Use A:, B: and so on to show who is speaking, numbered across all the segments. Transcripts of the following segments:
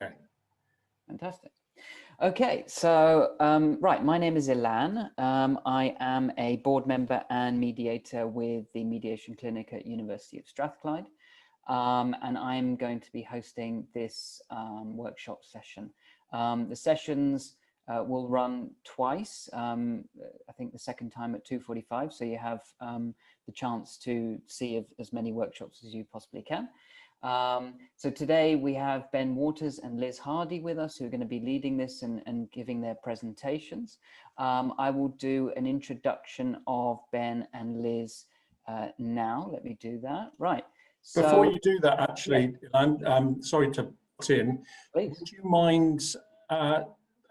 A: Okay.
B: Fantastic. Okay, so right, my name is Ilan. I am a board member and mediator with the Mediation Clinic at University of Strathclyde, and I'm going to be hosting this workshop session. The sessions will run twice, I think the second time at 2:45, so you have the chance to see as many workshops as you possibly can. So today we have Ben Waters and Liz Hardie with us, who are going to be leading this and giving their presentations. I will do an introduction of Ben and Liz now. Let me do that. Right. So,
A: before you do that, actually, yeah. I'm sorry to put in.
B: Please.
A: Would you mind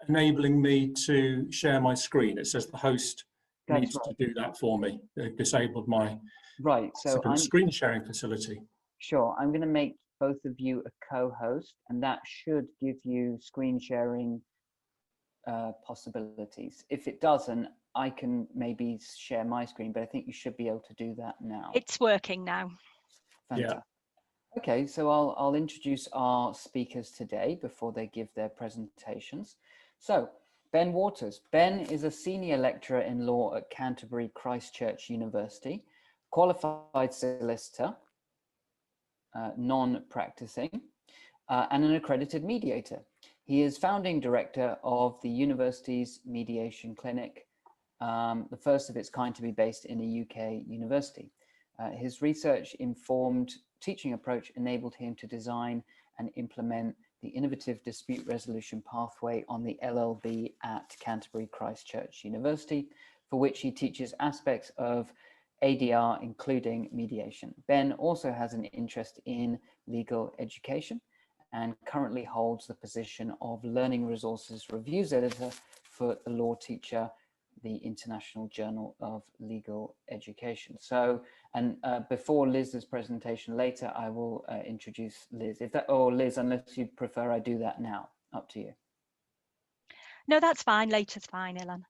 A: enabling me to share my screen? It says the host needs to do that for me. They've disabled my screen sharing facility.
B: Sure, I'm going to make both of you a co-host, and that should give you screen sharing possibilities. If it doesn't, I can maybe share my screen, but I think you should be able to do that now.
C: It's working now.
B: Fantastic. Yeah. Okay, so I'll introduce our speakers today before they give their presentations. So, Ben Waters. Ben is a senior lecturer in law at Canterbury Christ Church University, qualified solicitor, non-practicing, and an accredited mediator. He is founding director of the university's mediation clinic, the first of its kind to be based in a UK university. His research-informed teaching approach enabled him to design and implement the innovative dispute resolution pathway on the LLB at Canterbury Christ Church University, for which he teaches aspects of ADR, including mediation. Ben also has an interest in legal education and currently holds the position of Learning Resources Reviews Editor for the Law Teacher, the International Journal of Legal Education. So, and before Liz's presentation later, I will introduce Liz. Or Liz, unless you prefer I do that now, up to you.
C: No, that's fine. Later's fine, Ilan.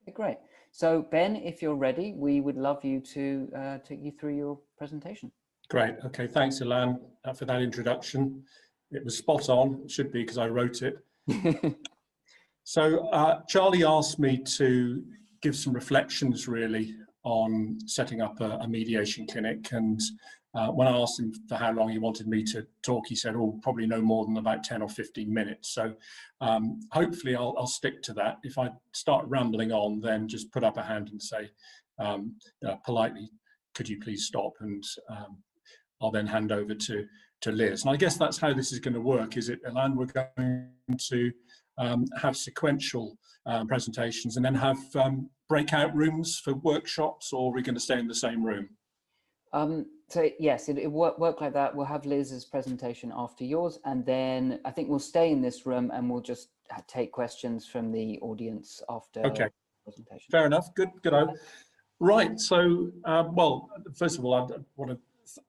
B: Okay, great. So Ben, if you're ready, we would love you to take you through your presentation.
A: Great. Okay, thanks, Ilan, for that introduction. It was spot on. It should be because I wrote it. So Charlie asked me to give some reflections really on setting up a mediation clinic, and when I asked him for how long he wanted me to talk, he said, oh, probably no more than about 10 or 15 minutes. So hopefully I'll stick to that. If I start rambling on, then just put up a hand and say politely, could you please stop? And I'll then hand over to Liz. And I guess that's how this is going to work, is it, Ilan? We're going to have sequential presentations and then have breakout rooms for workshops, or are we going to stay in the same room?
B: So yes, it work like that. We'll have Liz's presentation after yours, and then I think we'll stay in this room and we'll just take questions from the audience after the presentation.
A: Fair enough. Good. Right. So, well, first of all, I want to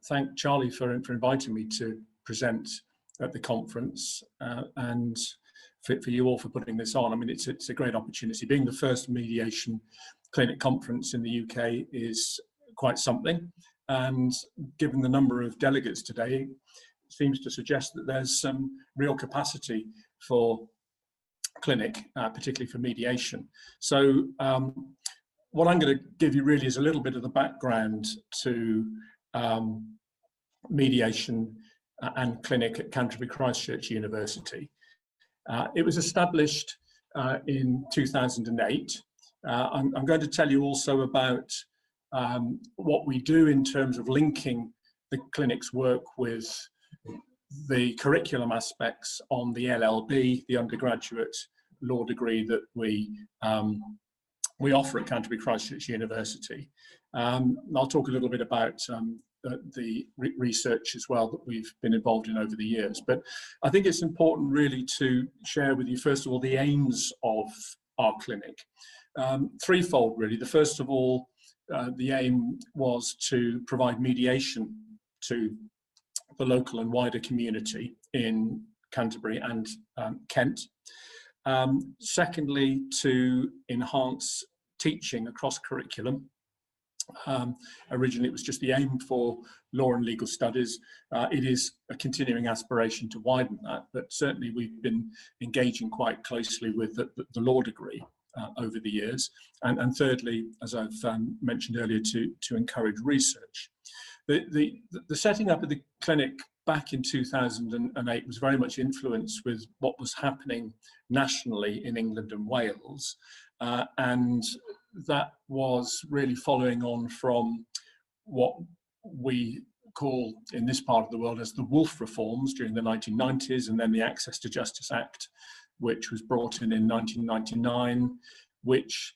A: thank Charlie for inviting me to present at the conference, and for you all for putting this on. I mean, it's a great opportunity. Being the first mediation clinic conference in the UK is quite something, and given the number of delegates today, it seems to suggest that there's some real capacity for clinic, particularly for mediation. So what I'm going to give you really is a little bit of the background to mediation and clinic at Canterbury Christ Church University. It was established in 2008. I'm going to tell you also about what we do in terms of linking the clinic's work with the curriculum aspects on the LLB, the undergraduate law degree that we offer at Canterbury Christ Church University. I'll talk a little bit about the research as well that we've been involved in over the years. But I think it's important really to share with you, first of all, the aims of our clinic. Threefold, really. The first of all, the aim was to provide mediation to the local and wider community in Canterbury and Kent. Secondly, to enhance teaching across curriculum. Originally, it was just the aim for law and legal studies. It is a continuing aspiration to widen that, but certainly we've been engaging quite closely with the law degree over the years. And thirdly, as I've mentioned earlier, to encourage research. The setting up of the clinic back in 2008 was very much influenced with what was happening nationally in England and Wales. And that was really following on from what we call in this part of the world as the Wolf reforms during the 1990s, and then the Access to Justice Act, which was brought in 1999, which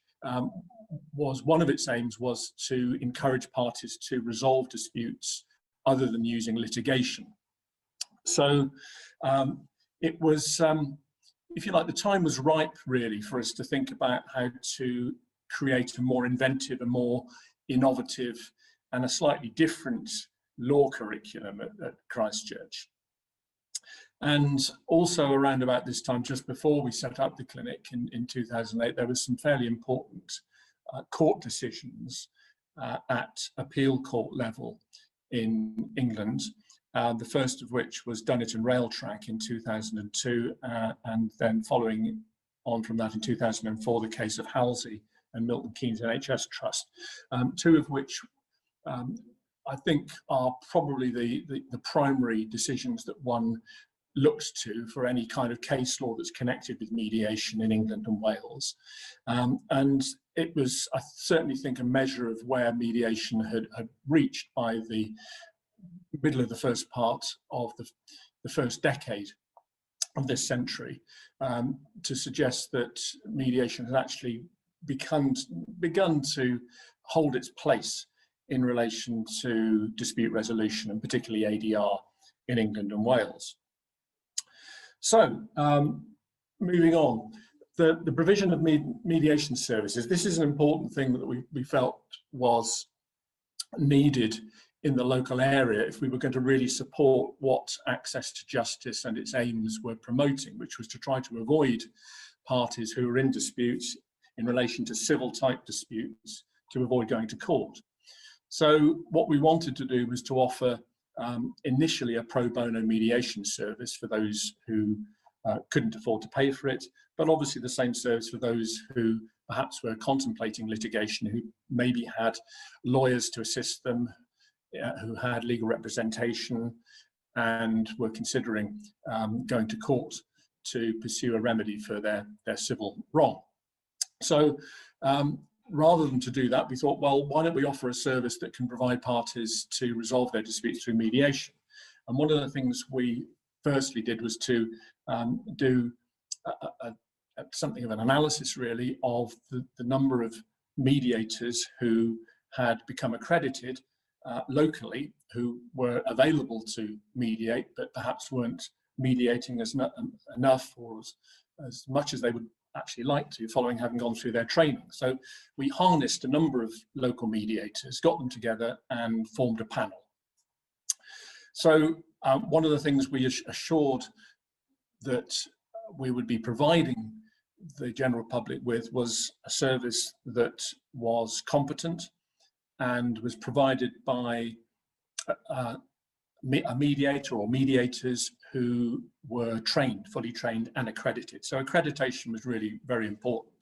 A: was one of its aims was to encourage parties to resolve disputes other than using litigation. So it was, if you like, the time was ripe really for us to think about how to create a more inventive, a more innovative and a slightly different law curriculum at Christ Church. And also around about this time, just before we set up the clinic in 2008, there was some fairly important court decisions at appeal court level in England. The first of which was Dunnet and Railtrack in 2002, and then following on from that in 2004, the case of Halsey and Milton Keynes NHS Trust, two of which I think are probably the primary decisions that one looks to for any kind of case law that's connected with mediation in England and Wales. And it was, I certainly think, a measure of where mediation had reached by the middle of the first part of the first decade of this century, to suggest that mediation has actually begun to hold its place in relation to dispute resolution, and particularly ADR in England and Wales. So, moving on, the provision of mediation services. This is an important thing that we felt was needed in the local area if we were going to really support what Access to Justice and its aims were promoting, which was to try to avoid parties who were in disputes in relation to civil type disputes to avoid going to court. So what we wanted to do was to offer initially a pro bono mediation service for those who couldn't afford to pay for it, but obviously the same service for those who perhaps were contemplating litigation, who maybe had lawyers to assist them, who had legal representation and were considering going to court to pursue a remedy for their civil wrong. So rather than to do that, we thought, well, why don't we offer a service that can provide parties to resolve their disputes through mediation? And one of the things we firstly did was to do something of an analysis really of the number of mediators who had become accredited locally, who were available to mediate, but perhaps weren't mediating enough or as much as they would actually like to, following having gone through their training. So we harnessed a number of local mediators, got them together and formed a panel. So one of the things we assured that we would be providing the general public with was a service that was competent and was provided by a mediator or mediators who were trained, fully trained and accredited. So accreditation was really very important.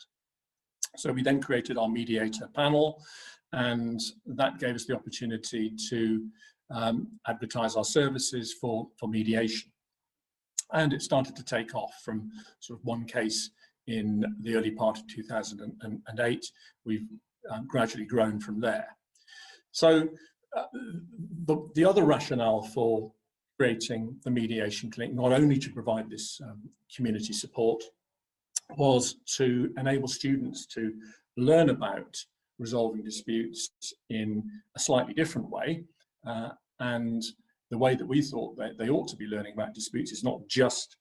A: So we then created our mediator panel, and that gave us the opportunity to advertise our services for mediation. And it started to take off from sort of one case in the early part of 2008. We've gradually grown from there. So the other rationale for creating the mediation clinic, not only to provide this community support, was to enable students to learn about resolving disputes in a slightly different way. And the way that we thought that they ought to be learning about disputes is not just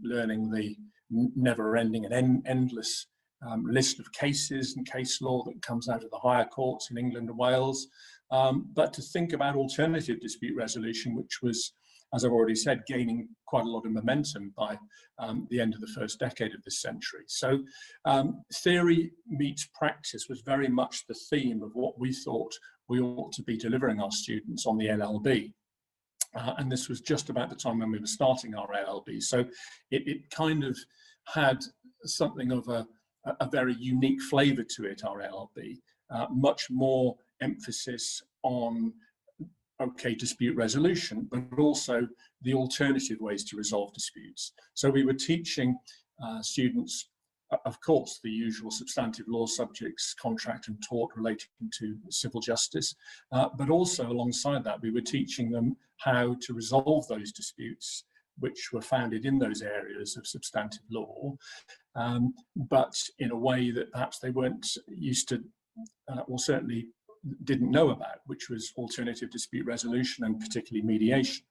A: learning the never-ending and endless list of cases and case law that comes out of the higher courts in England and Wales, but to think about alternative dispute resolution, which was as I've already said, gaining quite a lot of momentum by the end of the first decade of this century. So theory meets practice was very much the theme of what we thought we ought to be delivering our students on the LLB. And this was just about the time when we were starting our LLB. So it kind of had something of a very unique flavour to it, our LLB, much more emphasis on dispute resolution, but also the alternative ways to resolve disputes. So we were teaching students, of course, the usual substantive law subjects, contract and tort relating to civil justice, but also alongside that, we were teaching them how to resolve those disputes which were founded in those areas of substantive law, but in a way that perhaps they weren't used to, or certainly didn't know about, which was alternative dispute resolution and particularly mediation.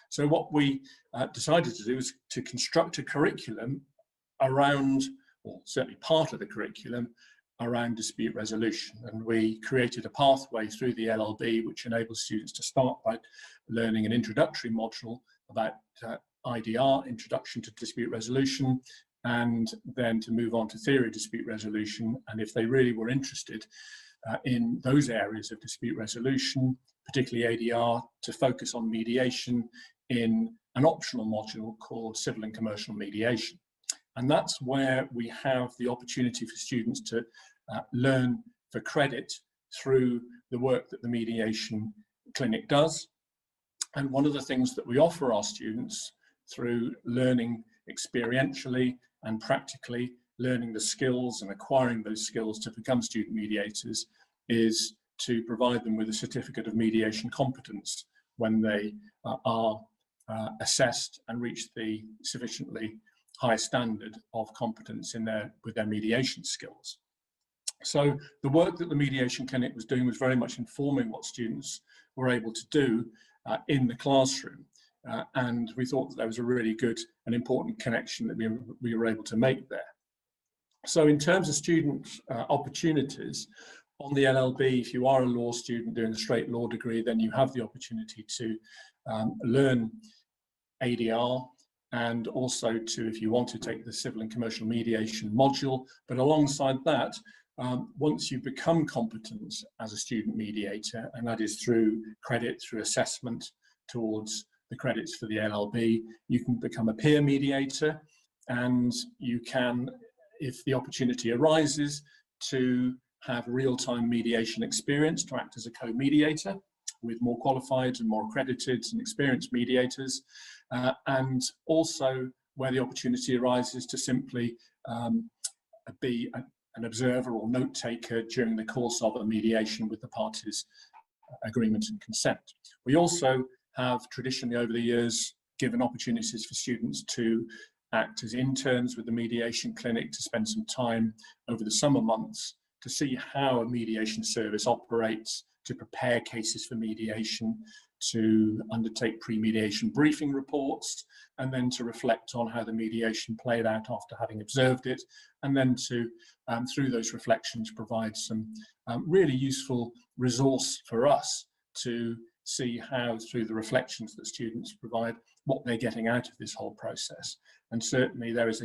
A: So what we decided to do was to construct a curriculum around, or certainly part of the curriculum, around dispute resolution. And we created a pathway through the LLB which enables students to start by learning an introductory module about IDR, Introduction to Dispute Resolution, and then to move on to theory of dispute resolution. And if they really were interested in those areas of dispute resolution, particularly ADR, to focus on mediation in an optional module called Civil and Commercial Mediation. And that's where we have the opportunity for students to learn for credit through the work that the mediation clinic does. And one of the things that we offer our students through learning experientially and practically, learning the skills and acquiring those skills to become student mediators, is to provide them with a certificate of mediation competence when they are assessed and reach the sufficiently high standard of competence in with their mediation skills. So the work that the mediation clinic was doing was very much informing what students were able to do in the classroom. And we thought that there was a really good and important connection that we were able to make there. So in terms of student opportunities, on the LLB, if you are a law student doing a straight law degree, then you have the opportunity to learn ADR, and also to, if you want to, take the civil and commercial mediation module. But alongside that, once you become competent as a student mediator, and that is through credit, through assessment towards the credits for the LLB, you can become a peer mediator, and you can, if the opportunity arises, to have real-time mediation experience, to act as a co-mediator with more qualified and more accredited and experienced mediators, and also where the opportunity arises to simply be an observer or note taker during the course of a mediation with the parties' agreement and consent. We also have traditionally over the years given opportunities for students to act as interns with the mediation clinic, to spend some time over the summer months to see how a mediation service operates, to prepare cases for mediation, to undertake pre-mediation briefing reports, and then to reflect on how the mediation played out after having observed it, and then to, through those reflections, provide some really useful resource for us to see how, through the reflections that students provide, what they're getting out of this whole process. And certainly there is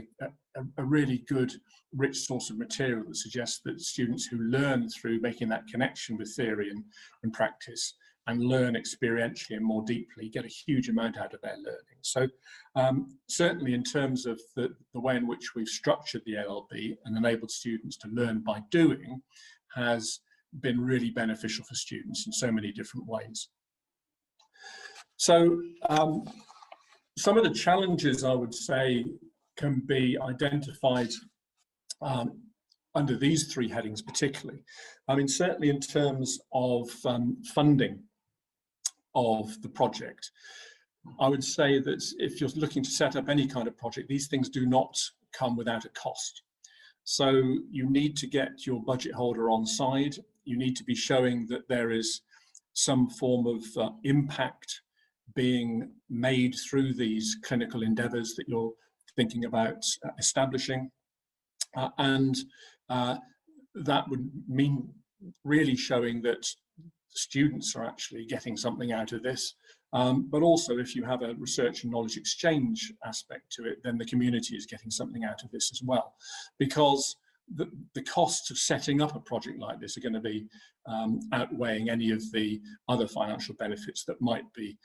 A: a really good, rich source of material that suggests that students who learn through making that connection with theory and practice, and learn experientially and more deeply, get a huge amount out of their learning. So certainly in terms of the way in which we've structured the LLB and enabled students to learn by doing, has been really beneficial for students in so many different ways. So some of the challenges, I would say, can be identified under these three headings particularly. I mean, certainly in terms of funding of the project, I would say that if you're looking to set up any kind of project, these things do not come without a cost. So you need to get your budget holder on side. You need to be showing that there is some form of impact being made through these clinical endeavours that you're thinking about establishing. And that would mean really showing that students are actually getting something out of this, But also, if you have a research and knowledge exchange aspect to it, then the community is getting something out of this as well, because the costs of setting up a project like this are going to be outweighing any of the other financial benefits that might be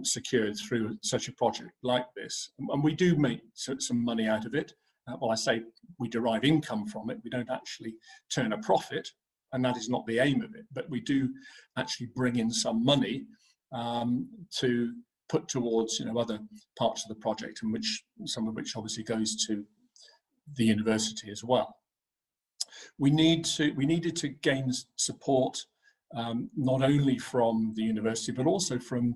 A: secured through such a project like this. And we do make some money out of it. Well, I say we derive income from it. We don't actually turn a profit, and that is not the aim of it. But we do actually bring in some money to put towards other parts of the project, and some of which obviously goes to the university as well. We needed to gain support not only from the university but also from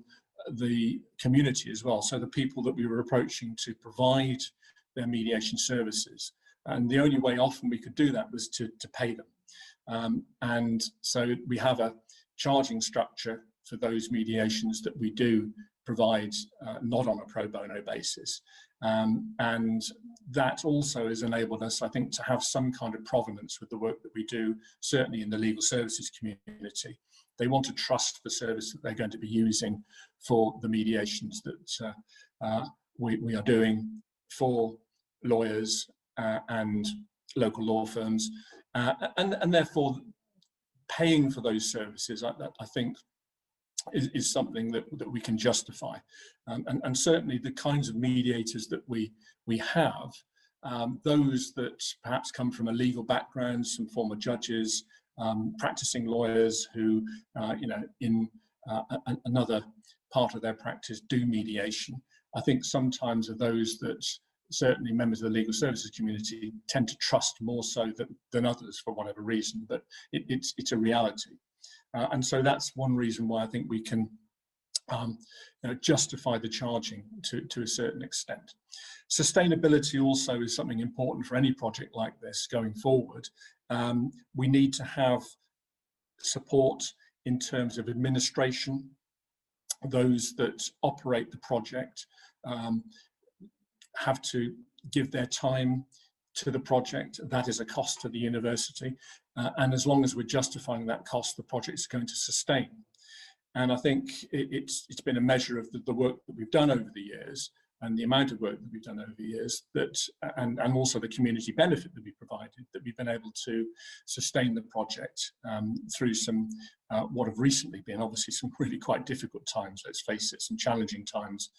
A: the community as well. So the people that we were approaching to provide their mediation services, and the only way often we could do that was to pay them. And so we have a charging structure for those mediations that we do provide, not on a pro bono basis. And that also has enabled us, I think, to have some kind of provenance with the work that we do, certainly in the legal services community. They want to trust the service that they're going to be using for the mediations that we are doing for lawyers and local law firms, and therefore paying for those services, I think, is something that we can justify. And certainly the kinds of mediators that we have, those that perhaps come from a legal background, some former judges, practicing lawyers who, in another part of their practice do mediation, I think sometimes are those that certainly members of the legal services community tend to trust more so than others for whatever reason, but it's a reality. And so that's one reason why I think we can justify the charging to a certain extent. Sustainability also is something important for any project like this going forward. We need to have support in terms of administration. Those that operate the project have to give their time to the project. That is a cost to the university, and as long as we're justifying that cost, the project is going to sustain. And I think it's been a measure of the work that we've done over the years, and the amount of work that we've done over the years, that and also the community benefit that we provided, that we've been able to sustain the project through some what have recently been obviously some really quite difficult times, let's face it, some challenging times,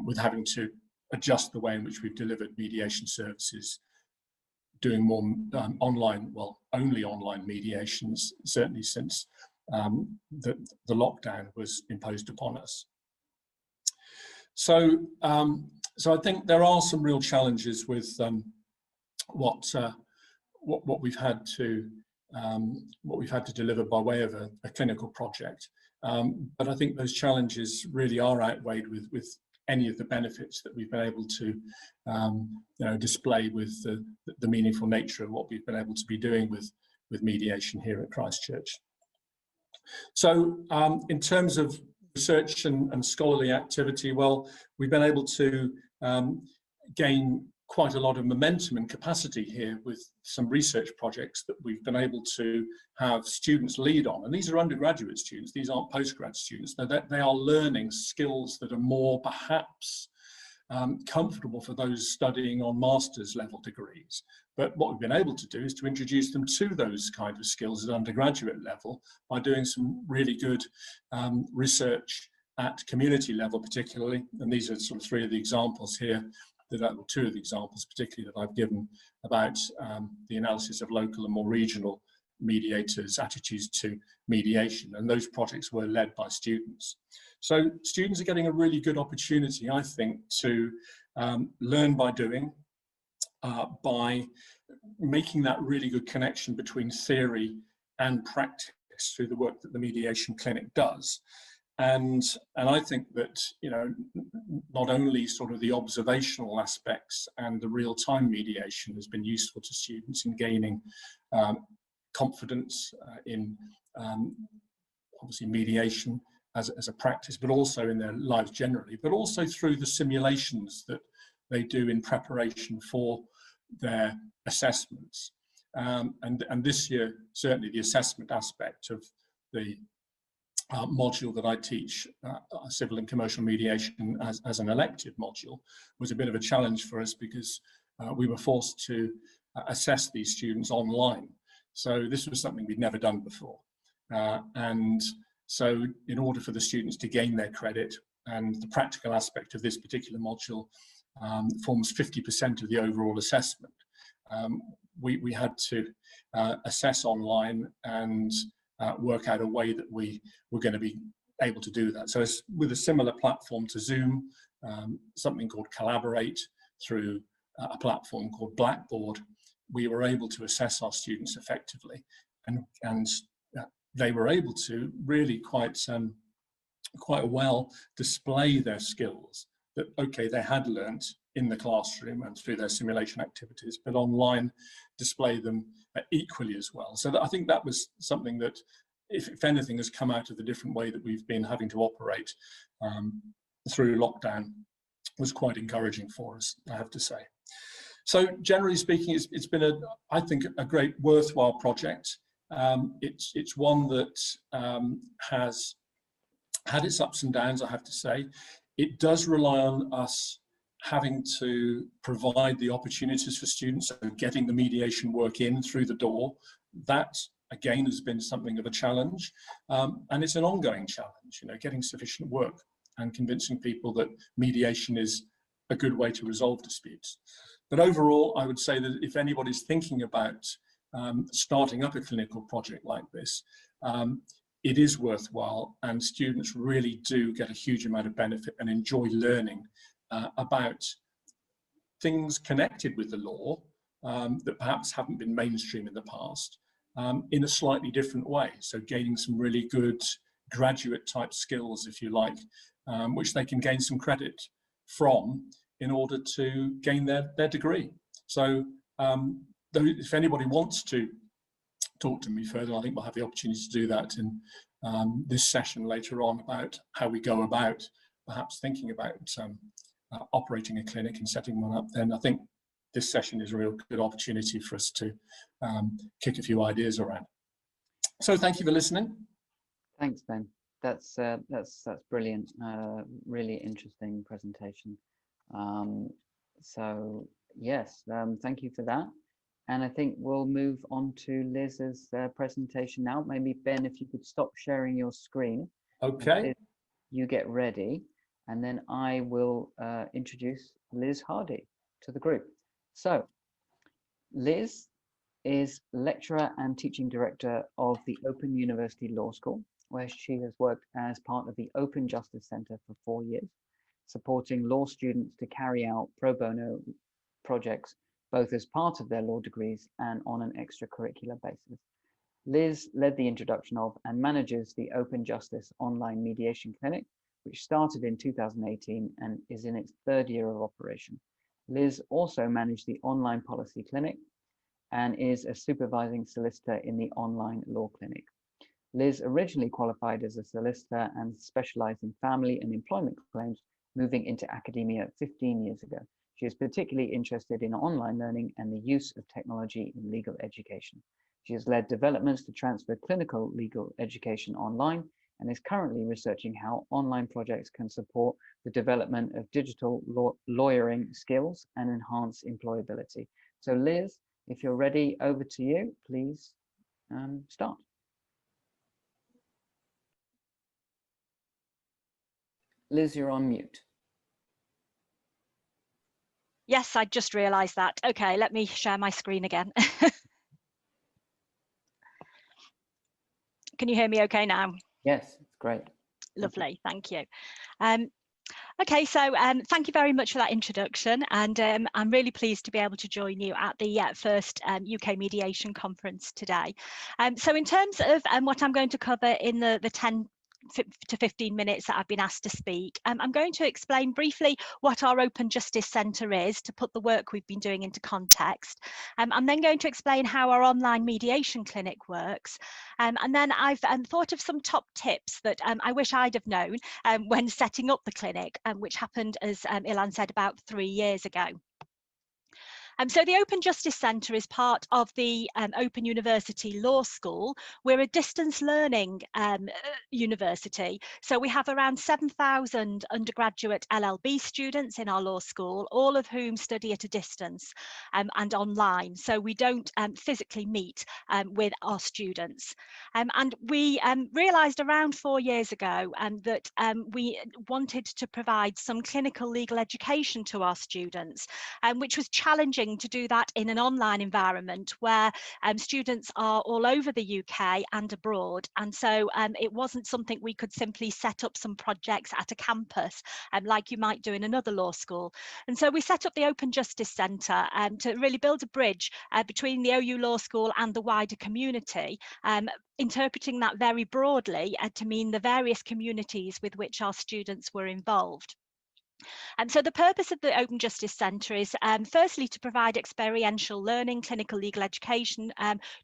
A: with having to adjust the way in which we've delivered mediation services, doing more online, well, only online mediations, certainly since the lockdown was imposed upon us. So I think there are some real challenges with what we've had to deliver by way of a clinical project. But I think those challenges really are outweighed with any of the benefits that we've been able to display with the meaningful nature of what we've been able to be doing with mediation here at Christ Church. So in terms of research and scholarly activity, well, we've been able to gain quite a lot of momentum and capacity here with some research projects that we've been able to have students lead on. And these are undergraduate students, these aren't postgrad students. They are learning skills that are more perhaps comfortable for those studying on master's level degrees. But what we've been able to do is to introduce them to those kind of skills at undergraduate level by doing some really good research at community level particularly. And these are sort of three of the examples here, two of the examples particularly that I've given about the analysis of local and more regional mediators' attitudes to mediation, and those projects were led by students. So students are getting a really good opportunity, I think, to learn by doing, by making that really good connection between theory and practice through the work that the mediation clinic does. And I think that, not only sort of the observational aspects and the real-time mediation has been useful to students in gaining confidence in obviously mediation as a practice, but also in their lives generally, but also through the simulations that they do in preparation for their assessments. And this year, certainly the assessment aspect of the module that I teach, civil and commercial mediation, as an elective module, was a bit of a challenge for us because we were forced to assess these students online. So this was something we'd never done before. And so in order for the students to gain their credit, and the practical aspect of this particular module forms 50% of the overall assessment, we had to assess online and work out a way that we were going to be able to do that. So it's with a similar platform to Zoom, something called Collaborate, through a platform called Blackboard, we were able to assess our students effectively, and they were able to really quite well display their skills that, okay, they had learnt in the classroom and through their simulation activities, but online display them equally as well. So that, I think that was something that, if anything, has come out of the different way that we've been having to operate through lockdown, was quite encouraging for us, I have to say. So generally speaking, it's been, I think, a great worthwhile project. It's one that has had its ups and downs, I have to say. It does rely on us having to provide the opportunities for students, so getting the mediation work in through the door. That, again, has been something of a challenge. And it's an ongoing challenge, getting sufficient work and convincing people that mediation is a good way to resolve disputes. But overall, I would say that if anybody's thinking about starting up a clinical project like this, it is worthwhile, and students really do get a huge amount of benefit and enjoy learning about things connected with the law that perhaps haven't been mainstream in the past, in a slightly different way. So gaining some really good graduate type skills, if you like, which they can gain some credit from in order to gain their degree. So if anybody wants to talk to me further, I think we'll have the opportunity to do that in this session later on, about how we go about perhaps thinking about operating a clinic and setting one up. Then I think this session is a real good opportunity for us to kick a few ideas around. So thank you for listening.
B: Thanks, Ben. That's brilliant. Really interesting presentation. So yes, thank you for that. And I think we'll move on to Liz's presentation now. Maybe Ben, if you could stop sharing your screen.
A: Okay.
B: You get ready, and then I will introduce Liz Hardie to the group. So Liz is lecturer and teaching director of the Open University Law School, where she has worked as part of the Open Justice Centre for 4 years, supporting law students to carry out pro bono projects, both as part of their law degrees and on an extracurricular basis. Liz led the introduction of and manages the Open Justice Online Mediation Clinic, which started in 2018 and is in its 3rd year of operation. Liz also managed the Online Policy Clinic and is a supervising solicitor in the Online Law Clinic. Liz originally qualified as a solicitor and specialized in family and employment claims, moving into academia 15 years ago. She is particularly interested in online learning and the use of technology in legal education. She has led developments to transfer clinical legal education online and is currently researching how online projects can support the development of digital lawyering skills and enhance employability. So Liz, if you're ready, over to you, please start. Liz, you're on mute.
C: Yes, I just realised that. Okay, let me share my screen again. Can you hear me okay now?
B: Yes, it's great.
C: Lovely, thank you. Okay, so thank you very much for that introduction, and I'm really pleased to be able to join you at the first UK Mediation Conference today. So in terms of what I'm going to cover in the 10 to 15 minutes that I've been asked to speak, I'm going to explain briefly what our Open Justice Centre is, to put the work we've been doing into context. I'm then going to explain how our online mediation clinic works, and then I've thought of some top tips that I wish I'd have known when setting up the clinic, which happened, as Ilan said, about 3 years ago. So the Open Justice Centre is part of the Open University Law School. We're a distance learning university. So we have around 7,000 undergraduate LLB students in our law school, all of whom study at a distance and online. So we don't physically meet with our students. And we realised around 4 years ago that we wanted to provide some clinical legal education to our students, which was challenging to do that in an online environment where students are all over the UK and abroad. And so it wasn't something we could simply set up some projects at a campus like you might do in another law school. And so we set up the Open Justice Centre to really build a bridge between the OU Law School and the wider community, interpreting that very broadly to mean the various communities with which our students were involved. So the purpose of the Open Justice Centre is firstly to provide experiential learning, clinical legal education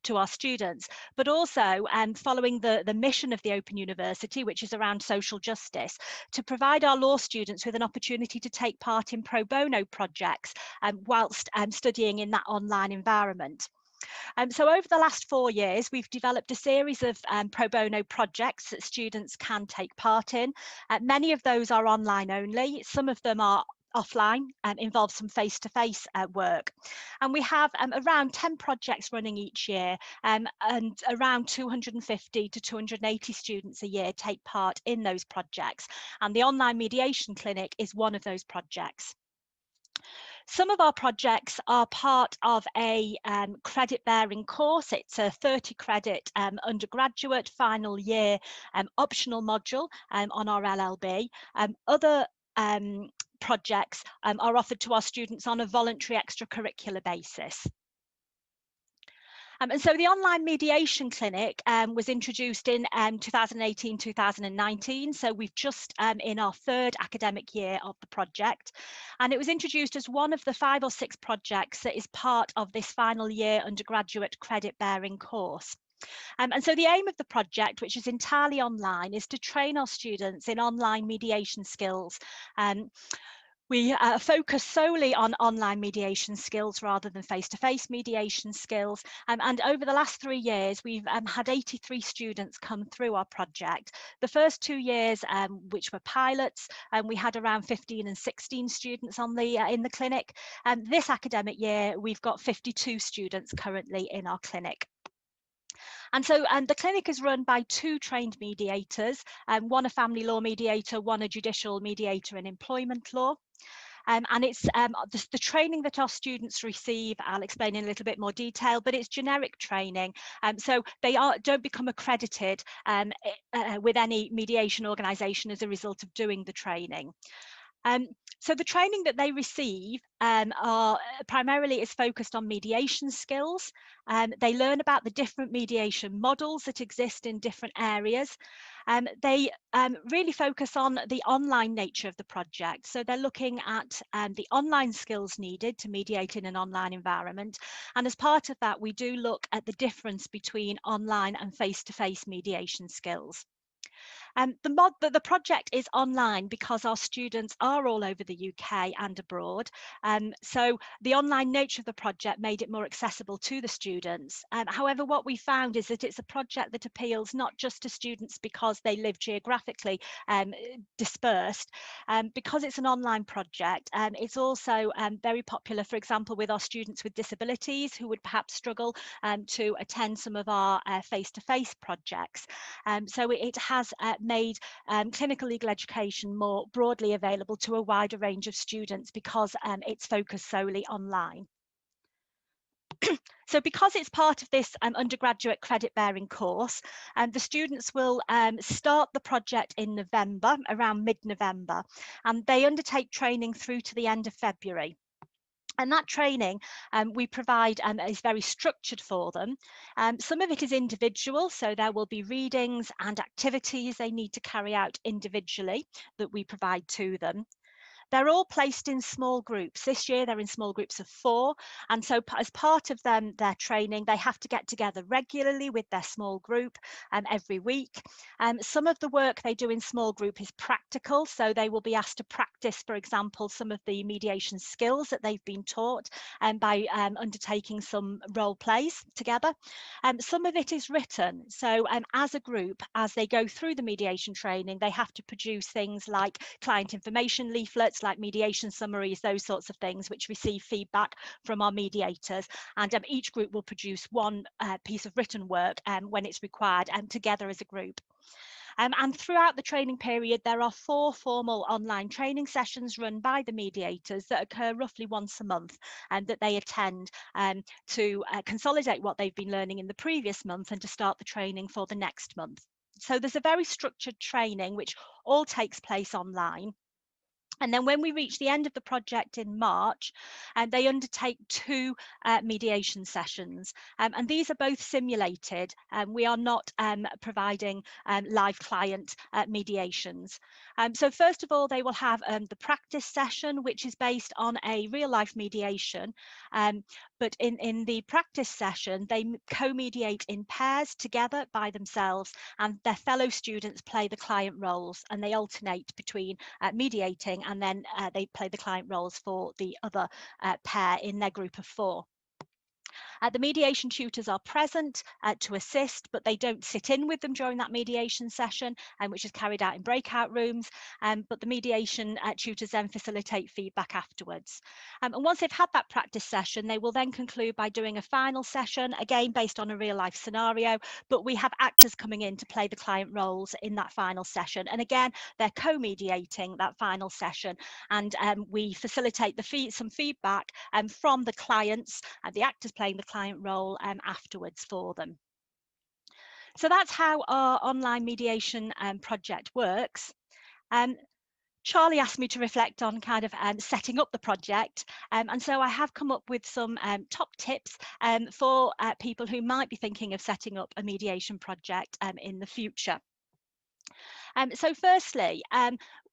C: to our students, but also following the mission of the Open University, which is around social justice, to provide our law students with an opportunity to take part in pro bono projects whilst studying in that online environment. So over the last 4 years, we've developed a series of pro bono projects that students can take part in. Many of those are online only. Some of them are offline and involve some face-to-face work. And we have around 10 projects running each year, and around 250 to 280 students a year take part in those projects. And the online mediation clinic is one of those projects. Some of our projects are part of a credit-bearing course. It's a 30-credit undergraduate final year optional module on our LLB. Other projects are offered to our students on a voluntary extracurricular basis. And so the online mediation clinic was introduced in 2018-2019. So we've just in our 3rd academic year of the project. And it was introduced as one of the 5 or 6 projects that is part of this final year undergraduate credit bearing course. And so the aim of the project, which is entirely online, is to train our students in online mediation skills. We focus solely on online mediation skills rather than face-to-face mediation skills. And over the last 3 years, we've had 83 students come through our project. The first 2 years, which were pilots, we had around 15 and 16 students on the in the clinic. And this academic year, we've got 52 students currently in our clinic. And so the clinic is run by 2 trained mediators, one a family law mediator, one a judicial mediator in employment law. And it's the training that our students receive. I'll explain in a little bit more detail, but it's generic training. So they don't become accredited with any mediation organisation as a result of doing the training. So the training that they receive primarily is focused on mediation skills. They learn about the different mediation models that exist in different areas. They really focus on the online nature of the project. So they're looking at the online skills needed to mediate in an online environment. And as part of that, we do look at the difference between online and face-to-face mediation skills. The project is online because our students are all over the UK and abroad. So the online nature of the project made it more accessible to the students. However, what we found is that it's a project that appeals not just to students because they live geographically dispersed. Because it's an online project, it's also very popular, for example, with our students with disabilities who would perhaps struggle to attend some of our face-to-face projects. So it has made clinical legal education more broadly available to a wider range of students because it's focused solely online. So because it's part of this undergraduate credit-bearing course, the students will start the project in November, around mid-November, and they undertake training through to the end of February. And that training we provide is very structured for them. Some of it is individual, so there will be readings and activities they need to carry out individually that we provide to them. They're all placed in small groups. This year they're in small groups of 4, and so as part of their training, they have to get together regularly with their small group every week. Some of the work they do in small group is practical, so they will be asked to practice, for example, some of the mediation skills that they've been taught by undertaking some role plays together. Some of it is written, so as a group, as they go through the mediation training, they have to produce things like client information leaflets, like mediation summaries, those sorts of things, which receive feedback from our mediators. And each group will produce one piece of written work when it's required, together as a group. And throughout the training period, there are 4 formal online training sessions run by the mediators that occur roughly once a month, and that they attend to consolidate what they've been learning in the previous month and to start the training for the next month. So there's a very structured training which all takes place online. And then when we reach the end of the project in March, they undertake 2 mediation sessions. And these are both simulated. We are not providing live client mediations. So first of all, they will have the practice session, which is based on a real life mediation. But in the practice session, they co-mediate in pairs together by themselves, and their fellow students play the client roles, and they alternate between mediating, and then they play the client roles for the other pair in their group of 4. The mediation tutors are present to assist, but they don't sit in with them during that mediation session, which is carried out in breakout rooms. But the mediation tutors then facilitate feedback afterwards. And once they've had that practice session, they will then conclude by doing a final session, again based on a real life scenario, but we have actors coming in to play the client roles in that final session. And again, they're co-mediating that final session, and we facilitate some feedback from the clients, the actors playing the client role afterwards for them. So that's how our online mediation project works. Charlie asked me to reflect on kind of setting up the project, and so I have come up with some top tips for people who might be thinking of setting up a mediation project in the future. So firstly,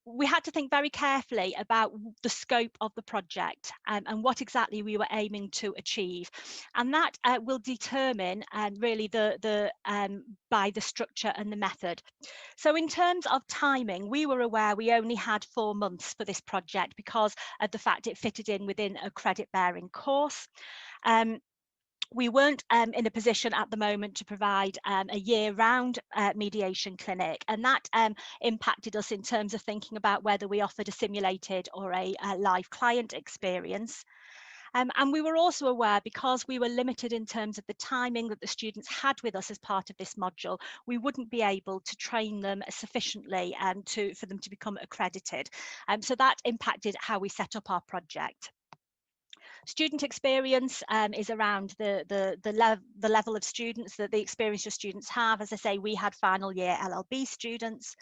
C: we had to think very carefully about the scope of the project and what exactly we were aiming to achieve, and that will determine really by the structure and the method. So in terms of timing, we were aware we only had 4 months for this project because of the fact it fitted in within a credit-bearing course. We weren't in a position at the moment to provide a year-round mediation clinic, and that impacted us in terms of thinking about whether we offered a simulated or a live client experience. And we were also aware, because we were limited in terms of the timing that the students had with us as part of this module, we wouldn't be able to train them sufficiently for them to become accredited. So that impacted how we set up our project. Student experience is around the level of students, that the experience your students have. As I say, we had final year LLB students.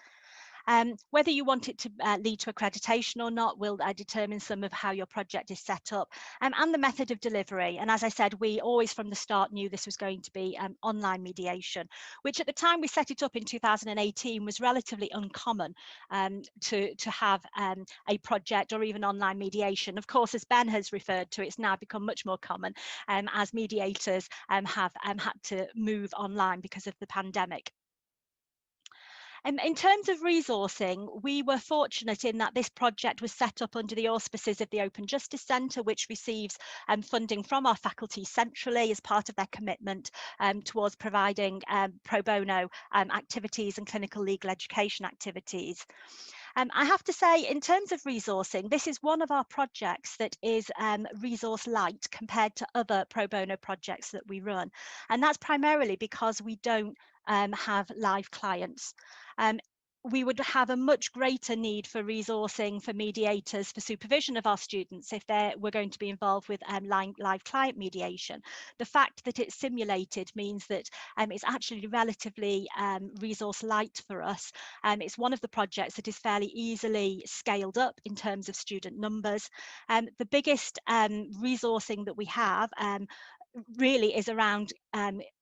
C: Whether you want it to lead to accreditation or not will determine some of how your project is set up, and the method of delivery. And as I said, we always from the start knew this was going to be online mediation, which at the time we set it up in 2018 was relatively uncommon to have a project or even online mediation. Of course, as Ben has referred to, it's now become much more common as mediators have had to move online because of the pandemic. In terms of resourcing, we were fortunate in that this project was set up under the auspices of the Open Justice Centre, which receives funding from our faculty centrally as part of their commitment towards providing pro bono activities and clinical legal education activities. I have to say, in terms of resourcing, this is one of our projects that is resource light compared to other pro bono projects that we run. And that's primarily because we don't have live clients. We would have a much greater need for resourcing for mediators for supervision of our students if they were going to be involved with live client mediation. The fact that it's simulated means that it's actually relatively resource light for us. It's one of the projects that is fairly easily scaled up in terms of student numbers. The biggest resourcing that we have really is around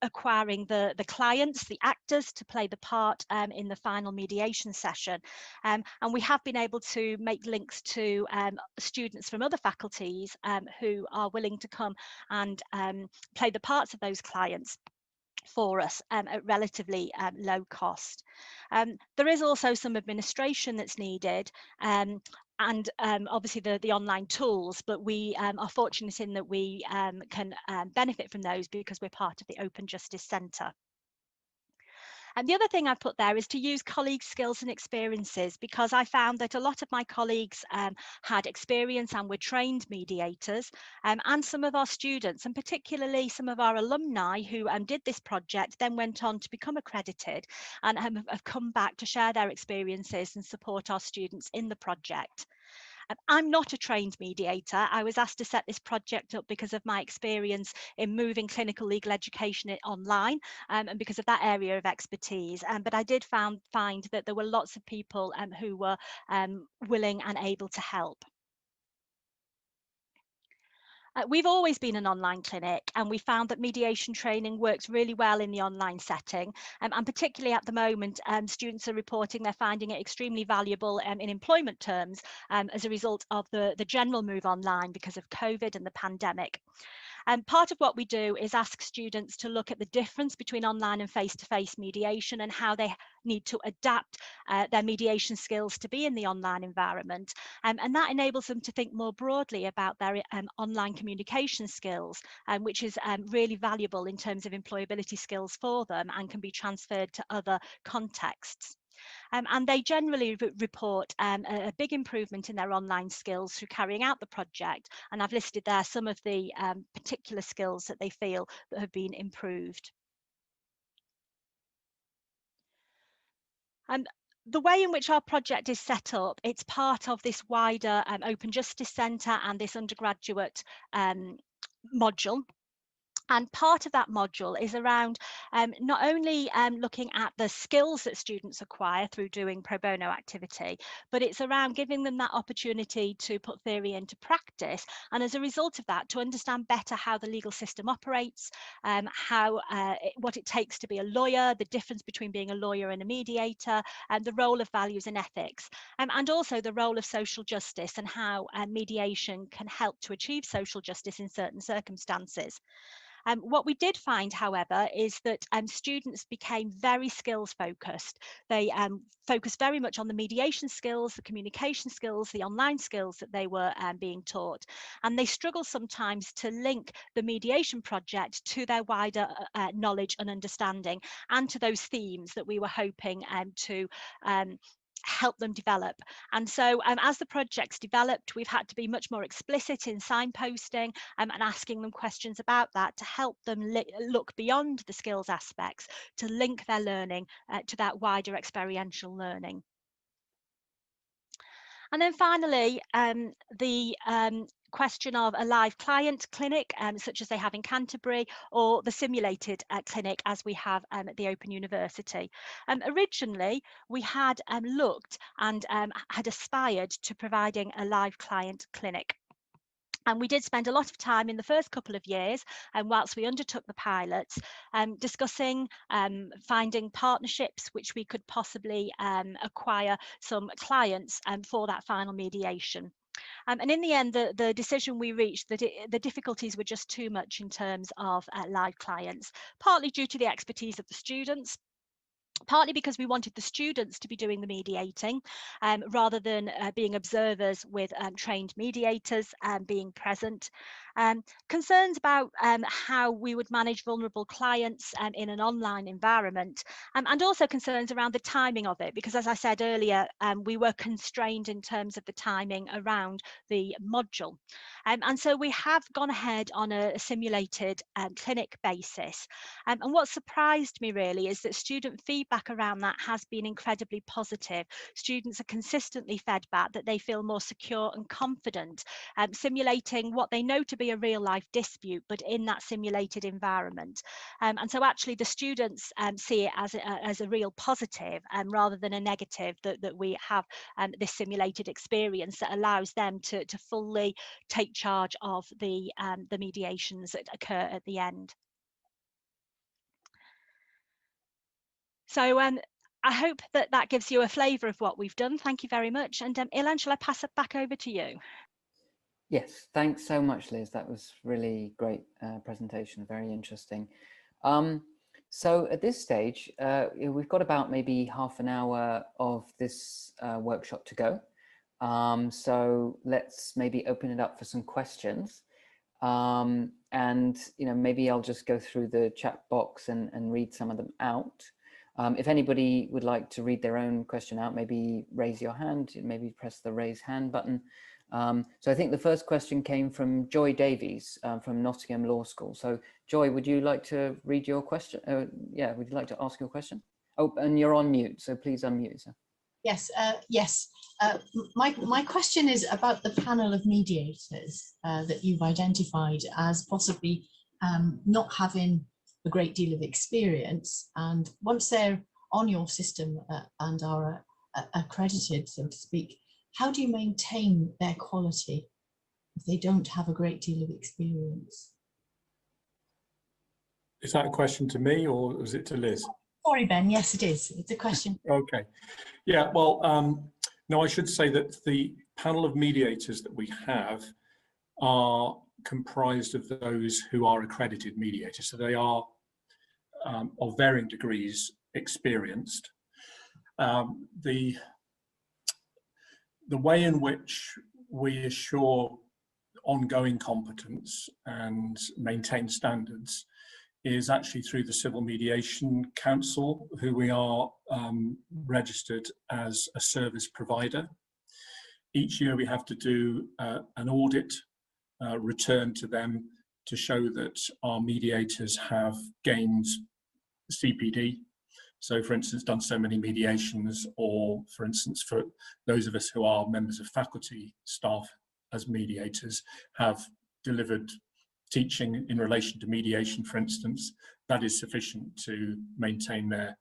C: acquiring the clients, the actors, to play the part in the final mediation session. And we have been able to make links to students from other faculties who are willing to come and play the parts of those clients for us at relatively low cost. There is also some administration that's needed, and obviously the online tools, but we are fortunate in that we can benefit from those because we're part of the Open Justice Centre. And the other thing I put there is to use colleagues' skills and experiences, because I found that a lot of my colleagues had experience and were trained mediators, and some of our students, and particularly some of our alumni who did this project, then went on to become accredited and have come back to share their experiences and support our students in the project. I'm not a trained mediator. I was asked to set this project up because of my experience in moving clinical legal education online, and because of that area of expertise. But I did find that there were lots of people who were willing and able to help. We've always been an online clinic, and we found that mediation training works really well in the online setting, and particularly at the moment, students are reporting they're finding it extremely valuable in employment terms as a result of the general move online because of COVID and the pandemic. And part of what we do is ask students to look at the difference between online and face-to-face mediation and how they need to adapt their mediation skills to be in the online environment. And that enables them to think more broadly about their online communication skills, which is really valuable in terms of employability skills for them and can be transferred to other contexts. And they generally report a big improvement in their online skills through carrying out the project. And I've listed there some of the particular skills that they feel that have been improved. And the way in which our project is set up, it's part of this wider Open Justice Centre and this undergraduate module. And part of that module is around not only looking at the skills that students acquire through doing pro bono activity, but it's around giving them that opportunity to put theory into practice. And as a result of that, to understand better how the legal system operates, what it takes to be a lawyer, the difference between being a lawyer and a mediator, and the role of values and ethics, and also the role of social justice and how mediation can help to achieve social justice in certain circumstances. What we did find, however, is that students became very skills focused. They focused very much on the mediation skills, the communication skills, the online skills that they were being taught. And they struggle sometimes to link the mediation project to their wider knowledge and understanding, and to those themes that we were hoping to help them develop. And so as the project's developed, we've had to be much more explicit in signposting and asking them questions about that to help them look beyond the skills aspects, to link their learning to that wider experiential learning. And then finally, the question of a live client clinic, such as they have in Canterbury, or the simulated clinic as we have at the Open University. Originally, we had looked and had aspired to providing a live client clinic. And we did spend a lot of time in the first couple of years, whilst we undertook the pilots, discussing finding partnerships which we could possibly acquire some clients for that final mediation. And in the end, the decision we reached that the difficulties were just too much in terms of live clients, partly due to the expertise of the students, partly because we wanted the students to be doing the mediating rather than being observers with trained mediators being present. Concerns about how we would manage vulnerable clients in an online environment, and also concerns around the timing of it, because as I said earlier, we were constrained in terms of the timing around the module. And so we have gone ahead on a simulated clinic basis. And what surprised me really is that student feedback feedback around that has been incredibly positive. Students are consistently fed back that they feel more secure and confident, simulating what they know to be a real life dispute, but in that simulated environment. And so actually the students see it as a real positive rather than a negative, that we have this simulated experience that allows them to fully take charge of the mediations that occur at the end. So I hope that that gives you a flavour of what we've done. Thank you very much. And Ilan, shall I pass it back over to you?
B: Yes, thanks so much, Liz. That was really great presentation, very interesting. So at this stage, we've got about maybe half an hour of this workshop to go. So let's maybe open it up for some questions. And maybe I'll just go through the chat box and read some of them out. If anybody would like to read their own question out, maybe raise your hand, maybe press the raise hand button. So I think the first question came from Joy Davies from Nottingham Law School. So Joy, would you like to read your question? Yeah, would you like to ask your question? Oh, and you're on mute, so please unmute, sir.
D: Yes, yes. My question is about the panel of mediators that you've identified as possibly not having a great deal of experience, and once they're on your system and are accredited, so to speak, how do you maintain their quality if they don't have a great deal of experience?
A: Is that a question to me or was it to Liz?
D: Sorry, Ben. Yes, it is. It's a question.
A: Okay. Yeah, well, no, I should say that the panel of mediators that we have are comprised of those who are accredited mediators. So they are of varying degrees experienced. The way in which we assure ongoing competence and maintain standards is actually through the Civil Mediation Council, who we are registered as a service provider. Each year we have to do an audit return to them to show that our mediators have gained CPD. So for instance, done so many mediations, or for instance, for those of us who are members of faculty staff as mediators, have delivered teaching in relation to mediation, for instance, that is sufficient to maintain their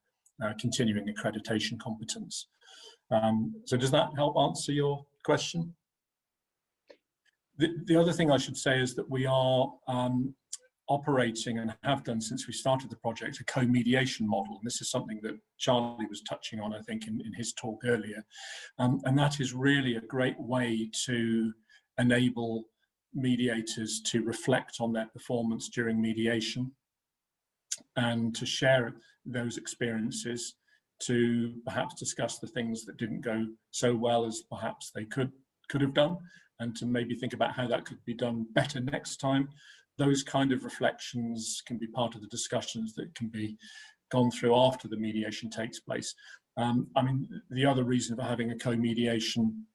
A: continuing accreditation competence. So does that help answer your question? The other thing I should say is that we are operating, and have done since we started the project, a co-mediation model. And this is something that Charlie was touching on, I think, in his talk earlier. And that is really a great way to enable mediators to reflect on their performance during mediation and to share those experiences, to perhaps discuss the things that didn't go so well as perhaps they could have done, and to maybe think about how that could be done better next time. Those kind of reflections can be part of the discussions that can be gone through after the mediation takes place. I mean, the other reason for having a co-mediation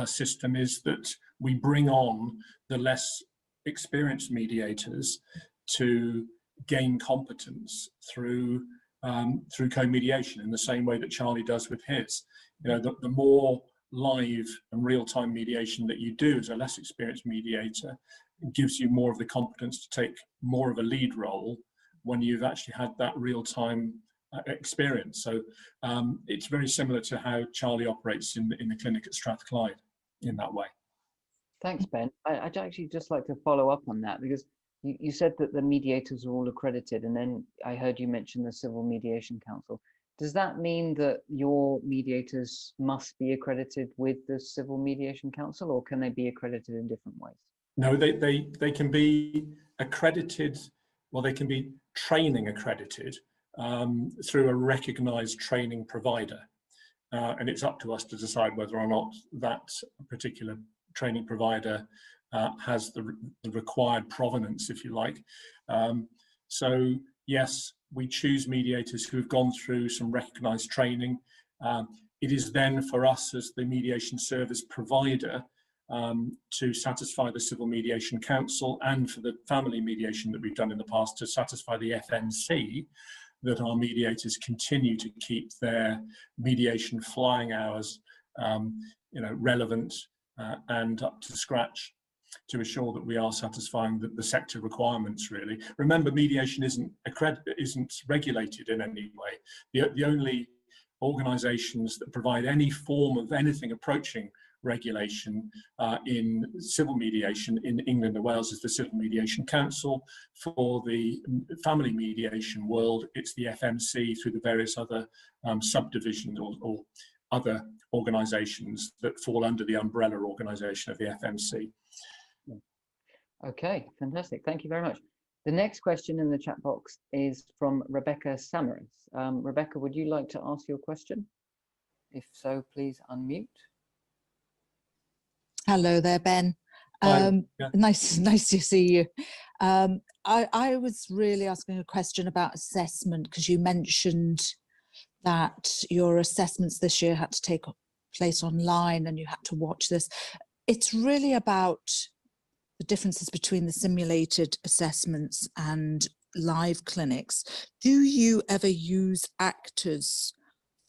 A: system is that we bring on the less experienced mediators to gain competence through co-mediation, in the same way that Charlie does with his. You know, the more live and real-time mediation that you do as a less experienced mediator, it gives you more of the competence to take more of a lead role when you've actually had that real-time experience. So it's very similar to how Charlie operates in the clinic at Strathclyde in that way.
B: Thanks, Ben. I'd actually just like to follow up on that, because you said that the mediators are all accredited, and then I heard you mention the Civil Mediation Council. Does that mean that your mediators must be accredited with the Civil Mediation Council, or can they be accredited in different ways?
A: No, they can be accredited, well, they can be training accredited through a recognised training provider. And it's up to us to decide whether or not that particular training provider has the required provenance, if you like. So yes, we choose mediators who have gone through some recognised training. It is then for us as the mediation service provider to satisfy the Civil Mediation Council, and for the family mediation that we've done in the past to satisfy the FNC, that our mediators continue to keep their mediation flying hours, relevant and up to scratch, to assure that we are satisfying the sector requirements. Really, remember, mediation isn't regulated in any way. The only organisations that provide any form of anything approaching regulation in civil mediation in England and Wales is the Civil Mediation Council. For the family mediation world, it's the FMC through the various other subdivisions or other organisations that fall under the umbrella organisation of the FMC.
B: Okay, fantastic. Thank you very much. The next question in the chat box is from Rebecca Samaras. Rebecca, would you like to ask your question? If so, please unmute.
E: Hello there, Ben.
A: Yeah.
E: Nice to see you. I was really asking a question about assessment, because you mentioned that your assessments this year had to take place online and you had to watch this. It's really about the differences between the simulated assessments and live clinics. Do you ever use actors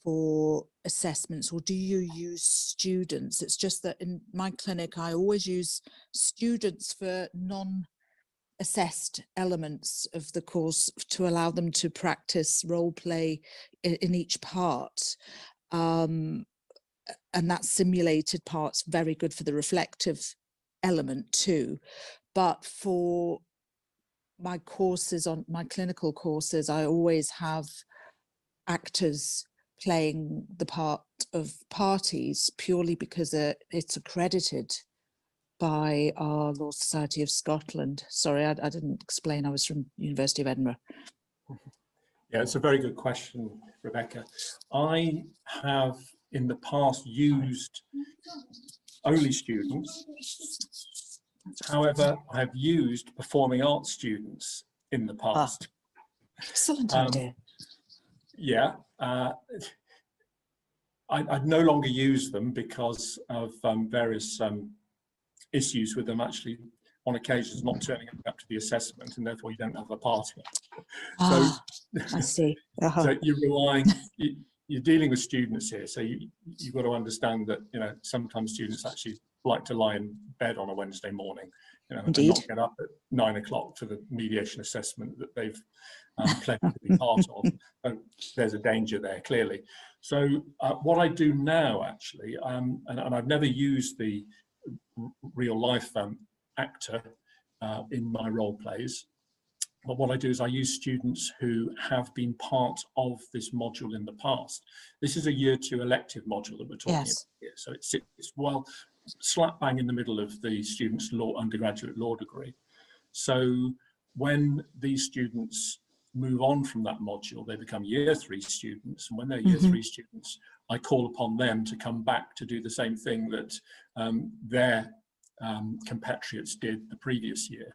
E: for assessments, or do you use students? It's just that in my clinic, I always use students for non-assessed elements of the course to allow them to practice role play in each part. And that simulated part's very good for the reflective element too. But for my courses, on my clinical courses, I always have actors playing the part of parties, purely because it's accredited by our Law Society of Scotland. Sorry, I didn't explain I was from University of Edinburgh.
A: Yeah, it's a very good question, Rebecca. I have in the past used only students. However, I have used performing arts students in the past.
E: Excellent idea.
A: Yeah, I no longer use them because of various issues with them actually on occasions not turning up to the assessment, and therefore you don't have a party. So
E: I see.
A: So you're dealing with students here, so you've got to understand that sometimes students actually like to lie in bed on a Wednesday morning, and not get up at 9 o'clock for the mediation assessment that they've pledged to be part of. So there's a danger there, clearly. So what I do now, actually, and I've never used the real life actor in my role plays, but what I do is I use students who have been part of this module in the past. This is a year 2 elective module that we're talking about here. So it's slap bang in the middle of the students' undergraduate law degree. So when these students move on from that module, they become year 3 students, and when they're year 3 students, I call upon them to come back to do the same thing that their compatriots did the previous year.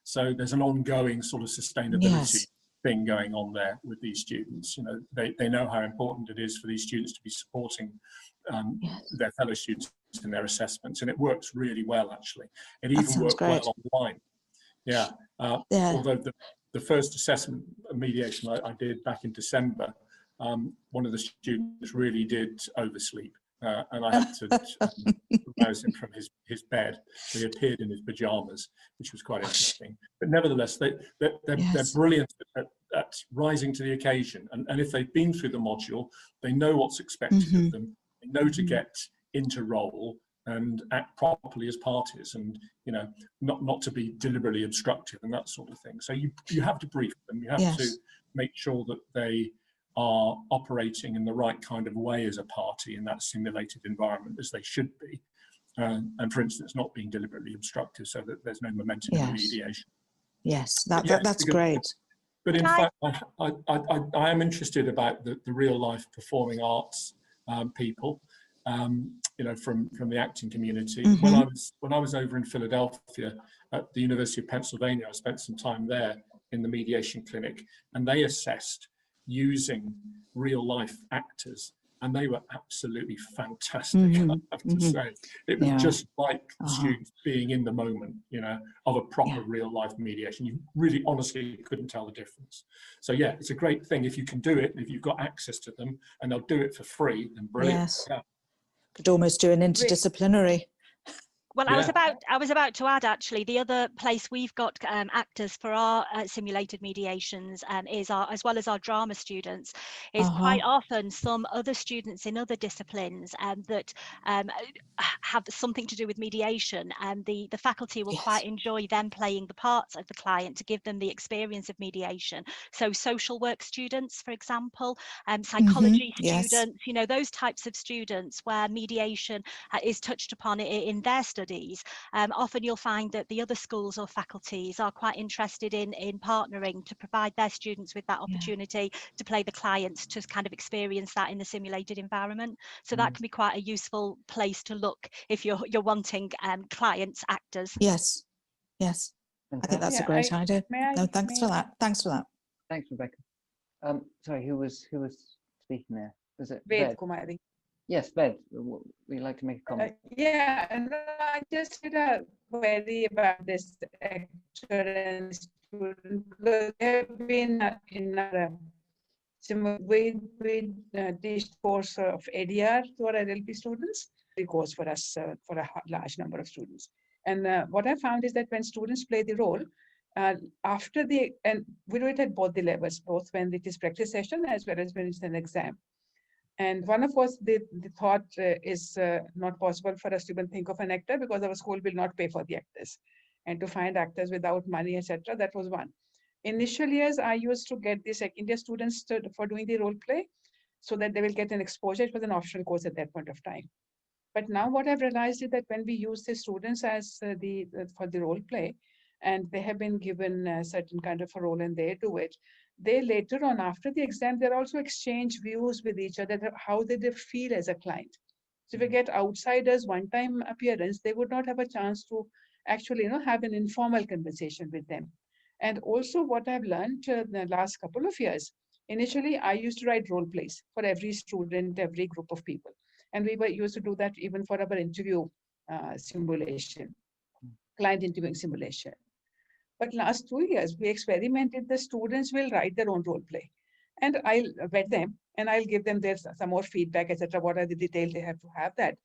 A: So there's an ongoing sort of sustainability thing going on there with these students. They know how important it is for these students to be supporting their fellow students in their assessments, and it works really well, actually. It even works well online. Although the first assessment mediation I did back in December, one of the students really did oversleep, and I had to rouse him from his bed. So he appeared in his pajamas, which was quite interesting. But nevertheless, they're brilliant at rising to the occasion. And if they've been through the module, they know what's expected of them. They know to get into role and act properly as parties, and not to be deliberately obstructive and that sort of thing. So you have to brief them. You have to make sure that they are operating in the right kind of way as a party in that simulated environment, as they should be, and for instance not being deliberately obstructive, so that there's no momentum in the mediation.
E: That's great.
A: But in fact, I am interested about the real life performing arts people, from the acting community. When I was over in Philadelphia at the University of Pennsylvania, I spent some time there in the mediation clinic, and they assessed using real life actors and they were absolutely fantastic. I have to say, it was just like students being in the moment, you know, of a proper real life mediation. You really honestly couldn't tell the difference. So yeah, it's a great thing if you can do it, if you've got access to them and they'll do it for free, then brilliant.
E: Yes.
A: Yeah.
E: Could almost do an interdisciplinary.
C: Well,
A: Yeah.
C: I was about to add, actually, the other place we've got actors for our simulated mediations is as well as our drama students, is quite often some other students in other disciplines that have something to do with mediation, and the faculty will quite enjoy them playing the parts of the client to give them the experience of mediation. So social work students, for example, psychology students, you know, those types of students where mediation is touched upon in their studies. Often you'll find that the other schools or faculties are quite interested in partnering to provide their students with that opportunity to play the clients, to kind of experience that in the simulated environment. So that can be quite a useful place to look if you're wanting clients, actors.
E: Yes, yes.
B: Fantastic.
E: I think that's a great idea. No, thanks for that. Thanks for that.
B: Thanks, Rebecca. Sorry, who was speaking there? Was it
F: Ved
B: Ved?
F: Kumari?
B: Yes, Ved. Would you like to make a comment?
F: Yeah, and I just had a query about this actor and student, because they have been in our we teach course of ADR to our LLB students, the course for us for a large number of students. And what I found is that when students play the role, after and we do it at both the levels, both when it is practice session as well as when it's an exam. And one of us, the thought is not possible for us to even think of an actor because our school will not pay for the actors. And to find actors without money, etc., that was one. Initial years, I used to get the second year students for doing the role play so that they will get an exposure. It was an optional course at that point of time. But now what I've realized is that when we use the students as for the role play, and they have been given a certain kind of a role and they do it, they later on, after the exam, they're also exchange views with each other, how they feel as a client. So if we get outsiders one-time appearance, they would not have a chance to actually, you know, have an informal conversation with them. And also what I've learned the last couple of years, initially I used to write role plays for every student, every group of people. And we used to do that even for our interview simulation, client interviewing simulation. But last 2 years, we experimented, the students will write their own role play. And I'll vet them and I'll give them some more feedback, etc. What are the details they have to have that?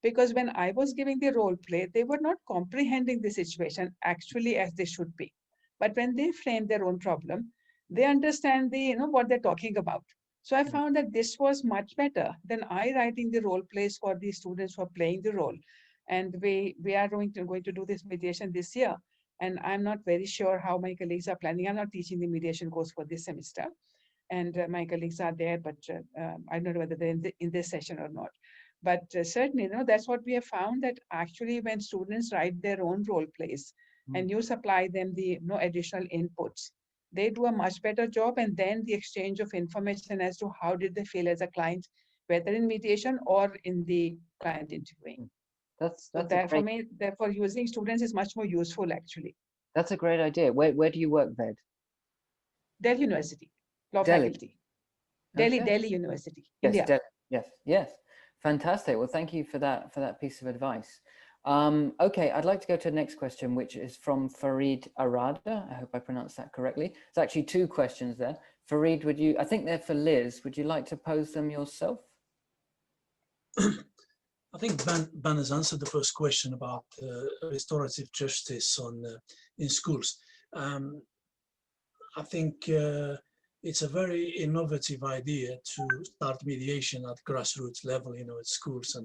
F: Because when I was giving the role play, they were not comprehending the situation actually as they should be. But when they frame their own problem, they understand what they're talking about. So I found that this was much better than I writing the role plays for the students who are playing the role. And we are going to do this mediation this year. And I'm not very sure how my colleagues are planning. I'm not teaching the mediation course for this semester. And my colleagues are there, but I don't know whether they're in this session or not. But certainly, that's what we have found, that actually when students write their own role plays and you supply them the additional inputs, they do a much better job. And then the exchange of information as to how did they feel as a client, whether in mediation or in the client interviewing. For me, therefore, using students is much more useful, actually.
B: That's a great idea. Where do you work, Ved?
F: Delhi University, law faculty.
B: Okay.
F: Delhi University,
B: yes,
F: India.
B: Yes. Fantastic. Well, thank you for that piece of advice. Okay, I'd like to go to the next question, which is from Farid Arada. I hope I pronounced that correctly. There's actually two questions there. Farid, I think they're for Liz. Would you like to pose them yourself?
G: I think Ben has answered the first question about restorative justice in schools. I think it's a very innovative idea to start mediation at grassroots level, at schools,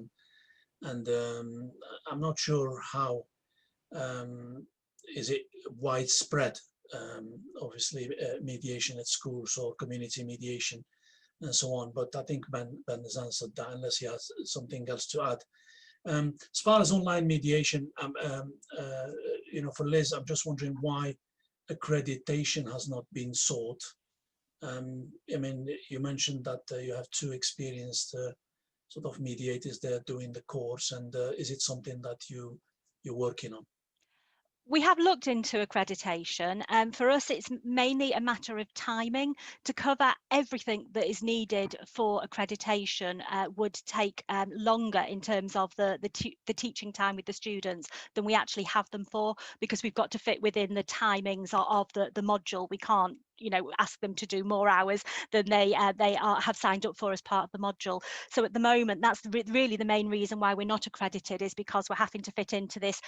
G: and I'm not sure how is it widespread. Obviously, mediation at schools or community mediation and so on. But I think Ben has answered that, unless he has something else to add. As far as online mediation, for Liz, I'm just wondering why accreditation has not been sought. I mean, you mentioned that you have two experienced sort of mediators there doing the course, and is it something that you're working on?
C: We have looked into accreditation, and for us it's mainly a matter of timing. To cover everything that is needed for accreditation would take longer in terms of the teaching time with the students than we actually have them for, because we've got to fit within the timings of the module. We can't, you know, ask them to do more hours than they have signed up for as part of the module. So at the moment, that's really the main reason why we're not accredited, is because we're having to fit into this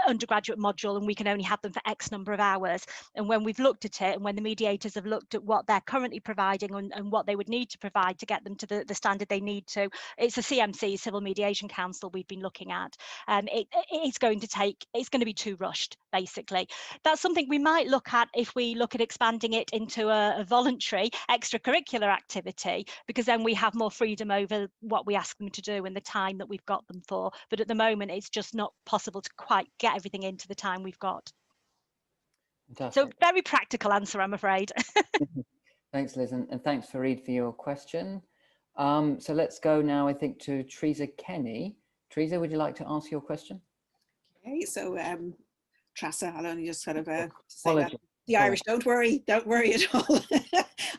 C: undergraduate module, and we can only have them for X number of hours. And when we've looked at it, and when the mediators have looked at what they're currently providing and what they would need to provide to get them to the standard they need to, it's a CMC, Civil Mediation Council, we've been looking at. It's going to be too rushed, basically. That's something we might look at if we look at expanding it into a voluntary extracurricular activity, because then we have more freedom over what we ask them to do and the time that we've got them for. But at the moment, it's just not possible to quite get everything into the time we've got.
B: Fantastic.
C: So very practical answer, I'm afraid.
B: Thanks, Liz, and thanks, Fareed, for your question. So let's go now, I think, to Teresa Kenny. Teresa, would you like to ask your question?
H: Okay, so Tressa, I'll only just sort of say
B: Apologies.
H: that. The Irish, don't worry at all.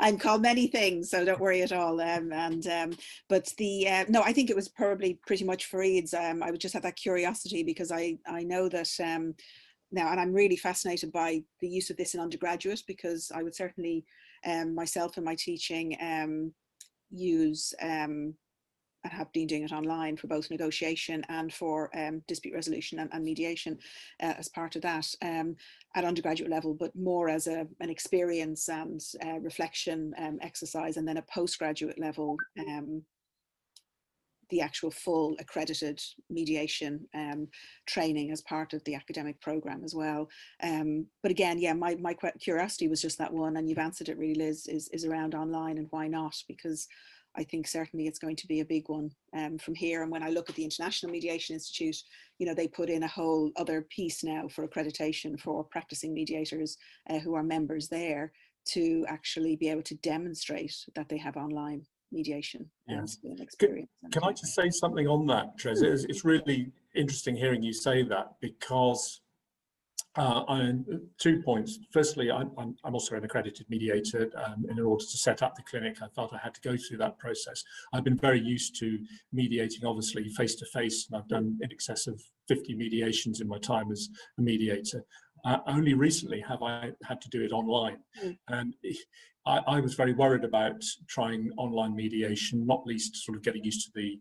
H: I'm called many things, so don't worry at all. But the no, I think it was probably pretty much Fareed's. I would just have that curiosity, because I know that now, and I'm really fascinated by the use of this in undergraduate, because I would certainly myself in my teaching use and have been doing it online for both negotiation and for dispute resolution and mediation as part of that at undergraduate level, but more as an experience and reflection exercise, and then a postgraduate level, the actual full accredited mediation training as part of the academic program as well. But again, yeah, my curiosity was just that one, and you've answered it really, Liz, is around online, and why not? Because I think certainly it's going to be a big one from here. And when I look at the International Mediation Institute, you know, they put in a whole other piece now for accreditation for practicing mediators who are members there, to actually be able to demonstrate that they have online mediation experience.
A: Can I just say something on that, Teresa? It's really interesting hearing you say that, because 2 points. Firstly, I'm also an accredited mediator. In order to set up the clinic, I felt I had to go through that process. I've been very used to mediating, obviously, face-to-face, and I've done in excess of 50 mediations in my time as a mediator. Only recently have I had to do it online. And I was very worried about trying online mediation, not least sort of getting used to the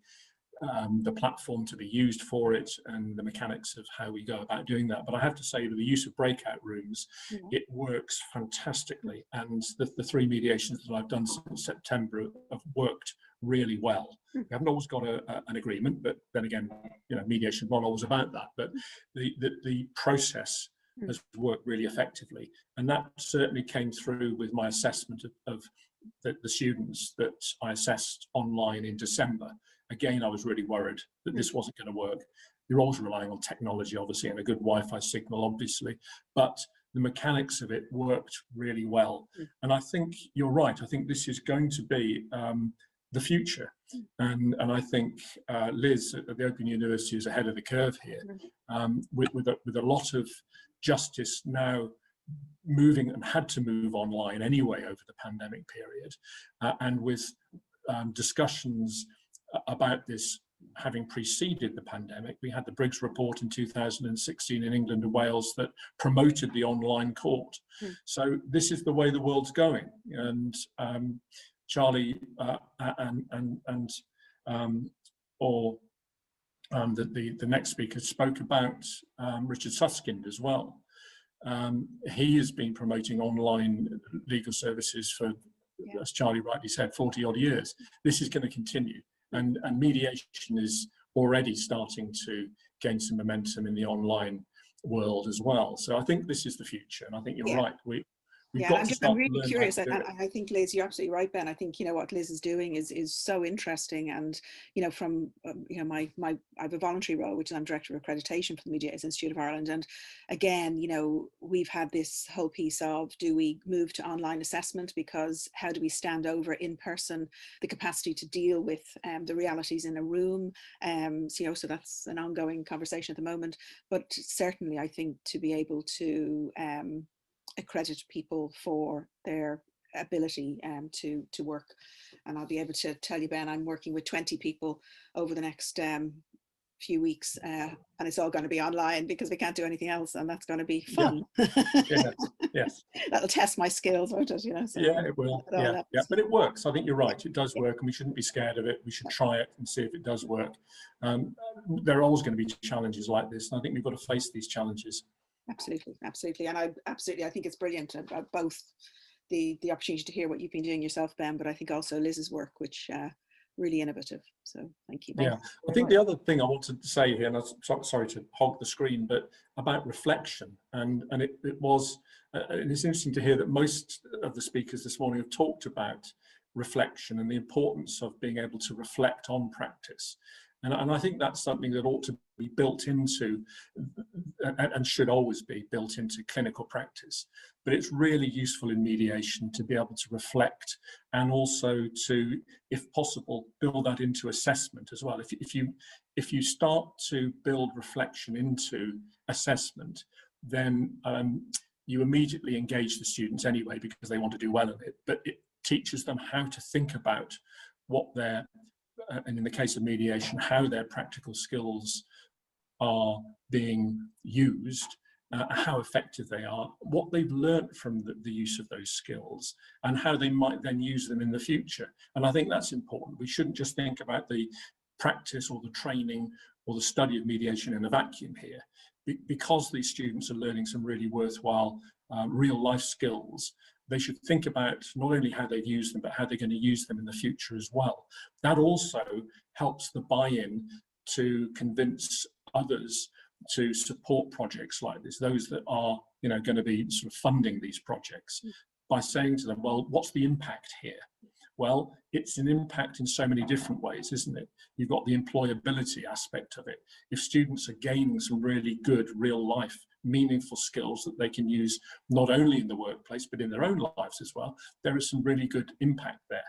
A: platform to be used for it and the mechanics of how we go about doing that. But I have to say, with the use of breakout rooms, it works fantastically. And the 3 mediations that I've done since September have worked really well. We haven't always got an agreement, but then again, you know, mediation is not always about that. But the process has worked really effectively. And that certainly came through with my assessment of the students that I assessed online in December. Again, I was really worried that this wasn't going to work. You're always relying on technology, obviously, and a good Wi-Fi signal, obviously, but the mechanics of it worked really well. And I think you're right. I think this is going to be the future. And I think Liz at the Open University is ahead of the curve here, with a lot of justice now moving, and had to move online anyway over the pandemic period, and with discussions about this having preceded the pandemic. We had the Briggs report in 2016 in England and Wales that promoted the online court. So this is the way the world's going. And Charlie the next speaker spoke about Richard Susskind as well. He has been promoting online legal services for, as Charlie rightly said, 40 odd years. This is going to continue. And mediation is already starting to gain some momentum in the online world as well. So I think this is the future. And I think you're right. We've
H: Yeah,
A: got
H: I'm
A: to
H: just,
A: start
H: I'm
A: to
H: really
A: learn how
H: curious,
A: to
H: and
A: do it.
H: I think, Liz, you're absolutely right, Ben. I think, you know, what Liz is doing is so interesting, and, you know, from, you know, I have a voluntary role, which is I'm Director of Accreditation for the Mediators Institute of Ireland, and again, you know, we've had this whole piece of, do we move to online assessment, because how do we stand over in person the capacity to deal with the realities in a room, so, you know, so that's an ongoing conversation at the moment, but certainly I think to be able to accredit people for their ability to work. And I'll be able to tell you, Ben, I'm working with 20 people over the next few weeks, and it's all going to be online because we can't do anything else, and that's going to be fun.
A: Yeah. Yes.
H: That'll test my skills, won't it? You know, so
A: Yeah, it will. Yeah, yeah, but it works. I think you're right. It does work, and we shouldn't be scared of it. We should try it and see if it does work. There are always going to be challenges like this, and I think we've got to face these challenges.
H: Absolutely, absolutely, and I think it's brilliant about both the opportunity to hear what you've been doing yourself, Ben, but I think also Liz's work, which really innovative. So thank you.
A: Yeah, I think the other thing I wanted to say here, and I'm sorry to hog the screen, but about reflection, and it was, and it's interesting to hear that most of the speakers this morning have talked about reflection and the importance of being able to reflect on practice. And I think that's something that ought to be built into, and should always be built into clinical practice. But it's really useful in mediation to be able to reflect, and also to, if possible, build that into assessment as well. If you start to build reflection into assessment, then you immediately engage the students anyway, because they want to do well in it. But it teaches them how to think about what their, and in the case of mediation, how their practical skills are being used, how effective they are, what they've learned from the use of those skills, and how they might then use them in the future. And I think that's important. We shouldn't just think about the practice or the training or the study of mediation in a vacuum here. Because these students are learning some really worthwhile real life skills, they should think about not only how they've used them, but how they're going to use them in the future as well. That also helps the buy-in to convince others to support projects like this, those that are, you know, going to be sort of funding these projects, by saying to them, well, what's the impact here? Well, it's an impact in so many different ways, isn't it? You've got the employability aspect of it. If students are gaining some really good real life, meaningful skills that they can use not only in the workplace, but in their own lives as well, there is some really good impact there.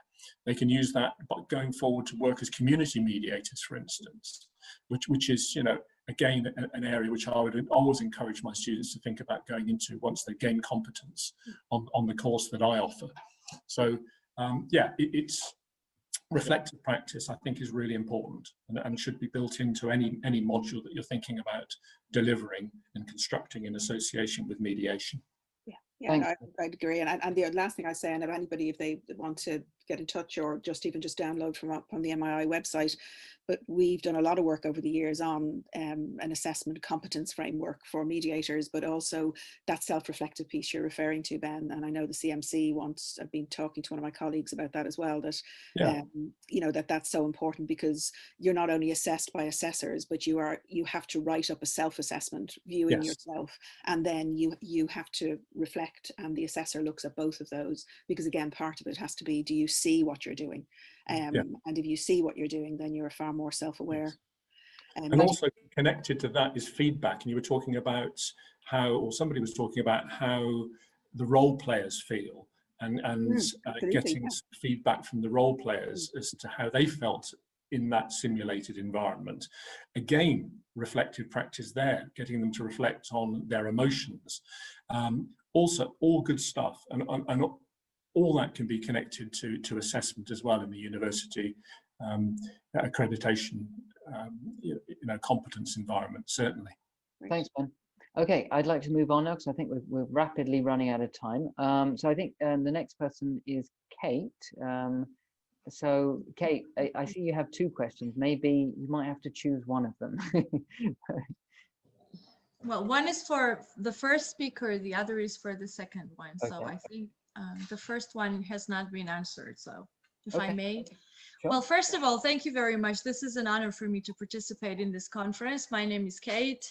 A: They can use that by going forward to work as community mediators, for instance, which is, you know, again, an area which I would always encourage my students to think about going into once they gain competence on the course that I offer. So yeah, it's reflective practice, I think, is really important, and should be built into any module that you're thinking about delivering and constructing in association with mediation.
H: Yeah, no, I'd agree. And the last thing I say, and if anybody, if they want to get in touch or just download from the MII website, but we've done a lot of work over the years on an assessment competence framework for mediators, but also that self-reflective piece you're referring to, Ben. And I know the CMC I've been talking to one of my colleagues about that as well, that, you know, that's so important, because you're not only assessed by assessors, but you have to write up a self-assessment viewing yourself, and then you have to reflect, and the assessor looks at both of those, because again, part of it has to be, do you see what you're doing? And if you see what you're doing, then you're far more self-aware.
A: And also connected to that is feedback. And you were talking about how, or somebody was talking about how the role players feel, and getting feedback from the role players as to how they felt in that simulated environment. Again, reflective practice there, getting them to reflect on their emotions. Also, all good stuff, and all that can be connected to assessment as well in the university accreditation, you know, competence environment, certainly.
B: Thanks, Ben. Okay, I'd like to move on now, because I think we're rapidly running out of time. So I think the next person is Kate. So Kate, I see you have two questions. Maybe you might have to choose one of them.
I: Well, one is for the first speaker, the other is for the second one.
B: Okay.
I: So I think the first one has not been answered. So if I may.
B: Sure.
I: Well, first of all, thank you very much. This is an honor for me to participate in this conference. My name is Kate.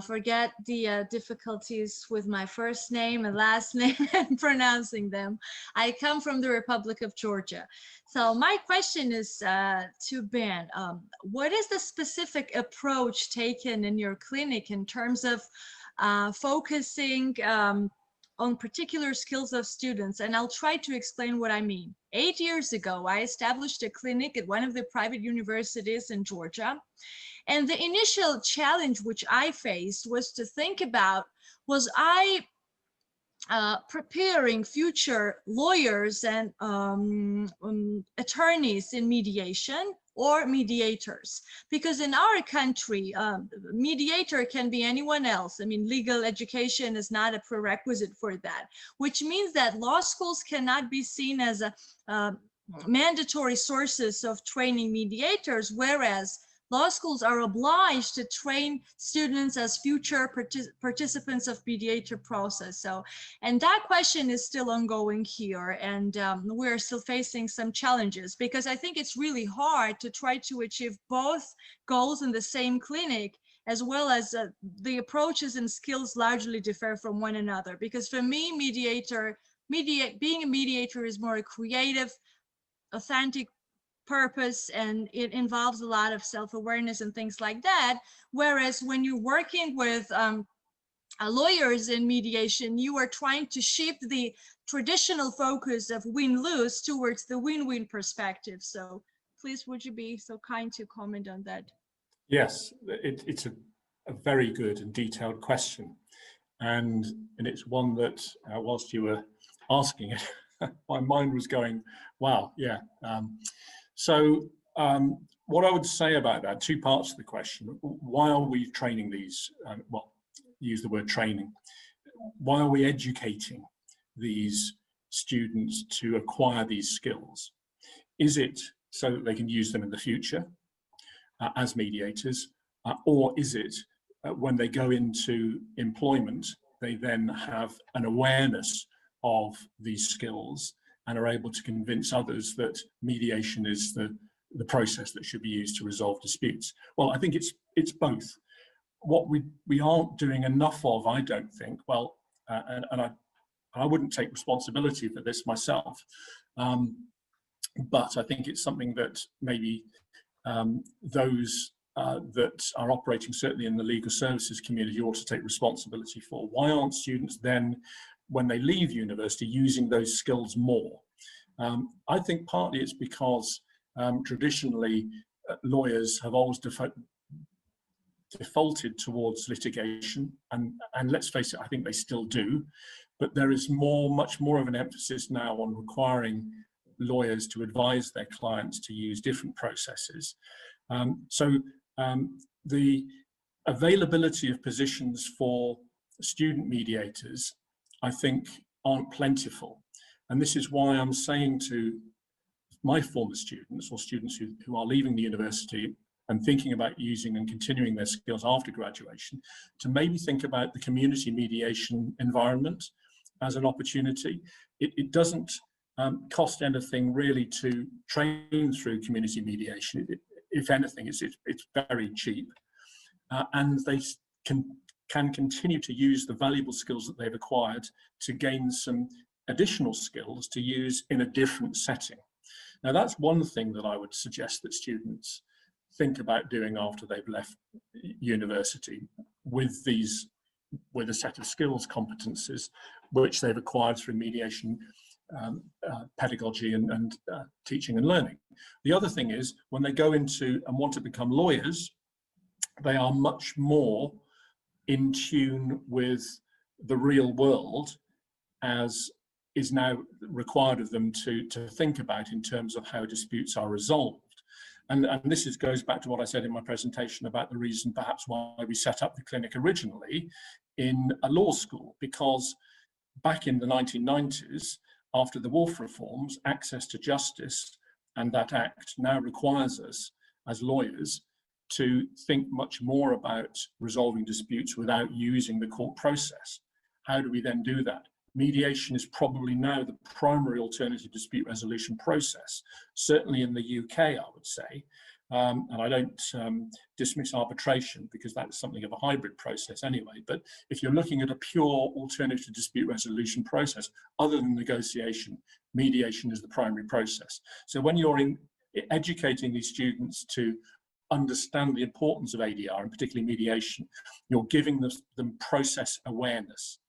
I: forget the difficulties with my first name and last name and pronouncing them. I come from the Republic of Georgia. So my question is to Ben. What is the specific approach taken in your clinic in terms of focusing on particular skills of students? And I'll try to explain what I mean. 8 years ago, I established a clinic at one of the private universities in Georgia. And the initial challenge which I faced was to think about, was I preparing future lawyers and attorneys in mediation or mediators? Because in our country, mediator can be anyone else. I mean, legal education is not a prerequisite for that, which means that law schools cannot be seen as a mandatory sources of training mediators, whereas law schools are obliged to train students as future participants of mediator process. So, and that question is still ongoing here, and we're still facing some challenges, because I think it's really hard to try to achieve both goals in the same clinic, as well as the approaches and skills largely differ from one another. Because for me, being a mediator is more a creative, authentic purpose, and it involves a lot of self-awareness and things like that. Whereas when you're working with lawyers in mediation, you are trying to shift the traditional focus of win-lose towards the win-win perspective. So please, would you be so kind to comment on that?
A: Yes, it's a very good and detailed question. And it's one that, whilst you were asking it, my mind was going, wow, yeah. So what I would say about that, two parts of the question. Why are we training these, well, use the word training. Why are we educating these students to acquire these skills? Is it so that they can use them in the future as mediators, or is it when they go into employment, they then have an awareness of these skills and are able to convince others that mediation is the process that should be used to resolve disputes? Well, I think it's both. What we aren't doing enough of, I don't think, well, and I wouldn't take responsibility for this myself, but I think it's something that maybe those that are operating certainly in the legal services community ought to take responsibility for. Why aren't students then, when they leave university, using those skills more? I think partly it's because traditionally lawyers have always defaulted towards litigation, and let's face it, I think they still do, but there is much more of an emphasis now on requiring lawyers to advise their clients to use different processes. So the availability of positions for student mediators, I think, aren't plentiful. And this is why I'm saying to my former students, or students who are leaving the university and thinking about using and continuing their skills after graduation, to maybe think about the community mediation environment as an opportunity. It doesn't cost anything really to train through community mediation. If anything, it's very cheap, and they can continue to use the valuable skills that they've acquired to gain some additional skills to use in a different setting. Now, that's one thing that I would suggest that students think about doing after they've left university, with a set of skills, competencies, which they've acquired through mediation, pedagogy and teaching and learning. The other thing is, when they go into and want to become lawyers, they are much more in tune with the real world, as is now required of them to think about in terms of how disputes are resolved. And this goes back to what I said in my presentation about the reason perhaps why we set up the clinic originally in a law school, because back in the 1990s, after the Wolf reforms, access to justice, and that act now requires us as lawyers to think much more about resolving disputes without using the court process. How do we then do that? Mediation is probably now the primary alternative dispute resolution process, certainly in the UK, I would say. And I don't dismiss arbitration, because that's something of a hybrid process anyway. But if you're looking at a pure alternative dispute resolution process, other than negotiation, mediation is the primary process. So when you're educating these students to understand the importance of ADR, and particularly mediation, you're giving them process awareness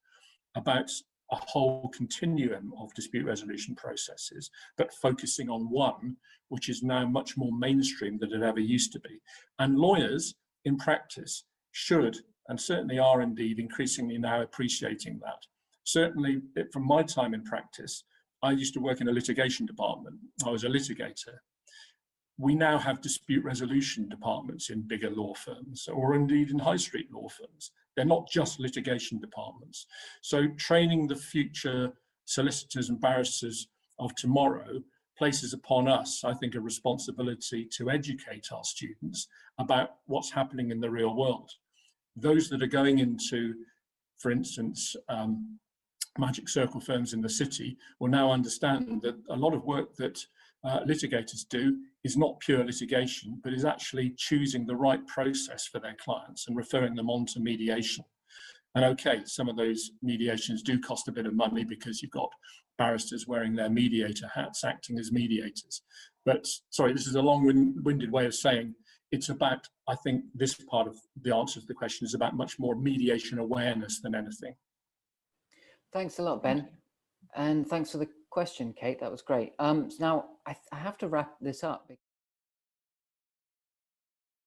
A: about a whole continuum of dispute resolution processes, but focusing on one, which is now much more mainstream than it ever used to be. And lawyers in practice should, and certainly are indeed, increasingly now appreciating that. Certainly from my time in practice, I used to work in a litigation department. I was a litigator. We now have dispute resolution departments in bigger law firms, or indeed in high street law firms. They're not just litigation departments. So training the future solicitors and barristers of tomorrow places upon us, I think, a responsibility to educate our students about what's happening in the real world. Those that are going into, for instance, magic circle firms in the city will now understand that a lot of work that litigators do is not pure litigation, but is actually choosing the right process for their clients and referring them on to mediation. And okay, some of those mediations do cost a bit of money because you've got barristers wearing their mediator hats acting as mediators. But sorry, this is a long-winded way of saying it's about, I think this part of the answer to the question is about much more mediation awareness than anything.
B: Thanks a lot, Ben. And thanks for the question, Kate. That was great. So now I have to wrap this up.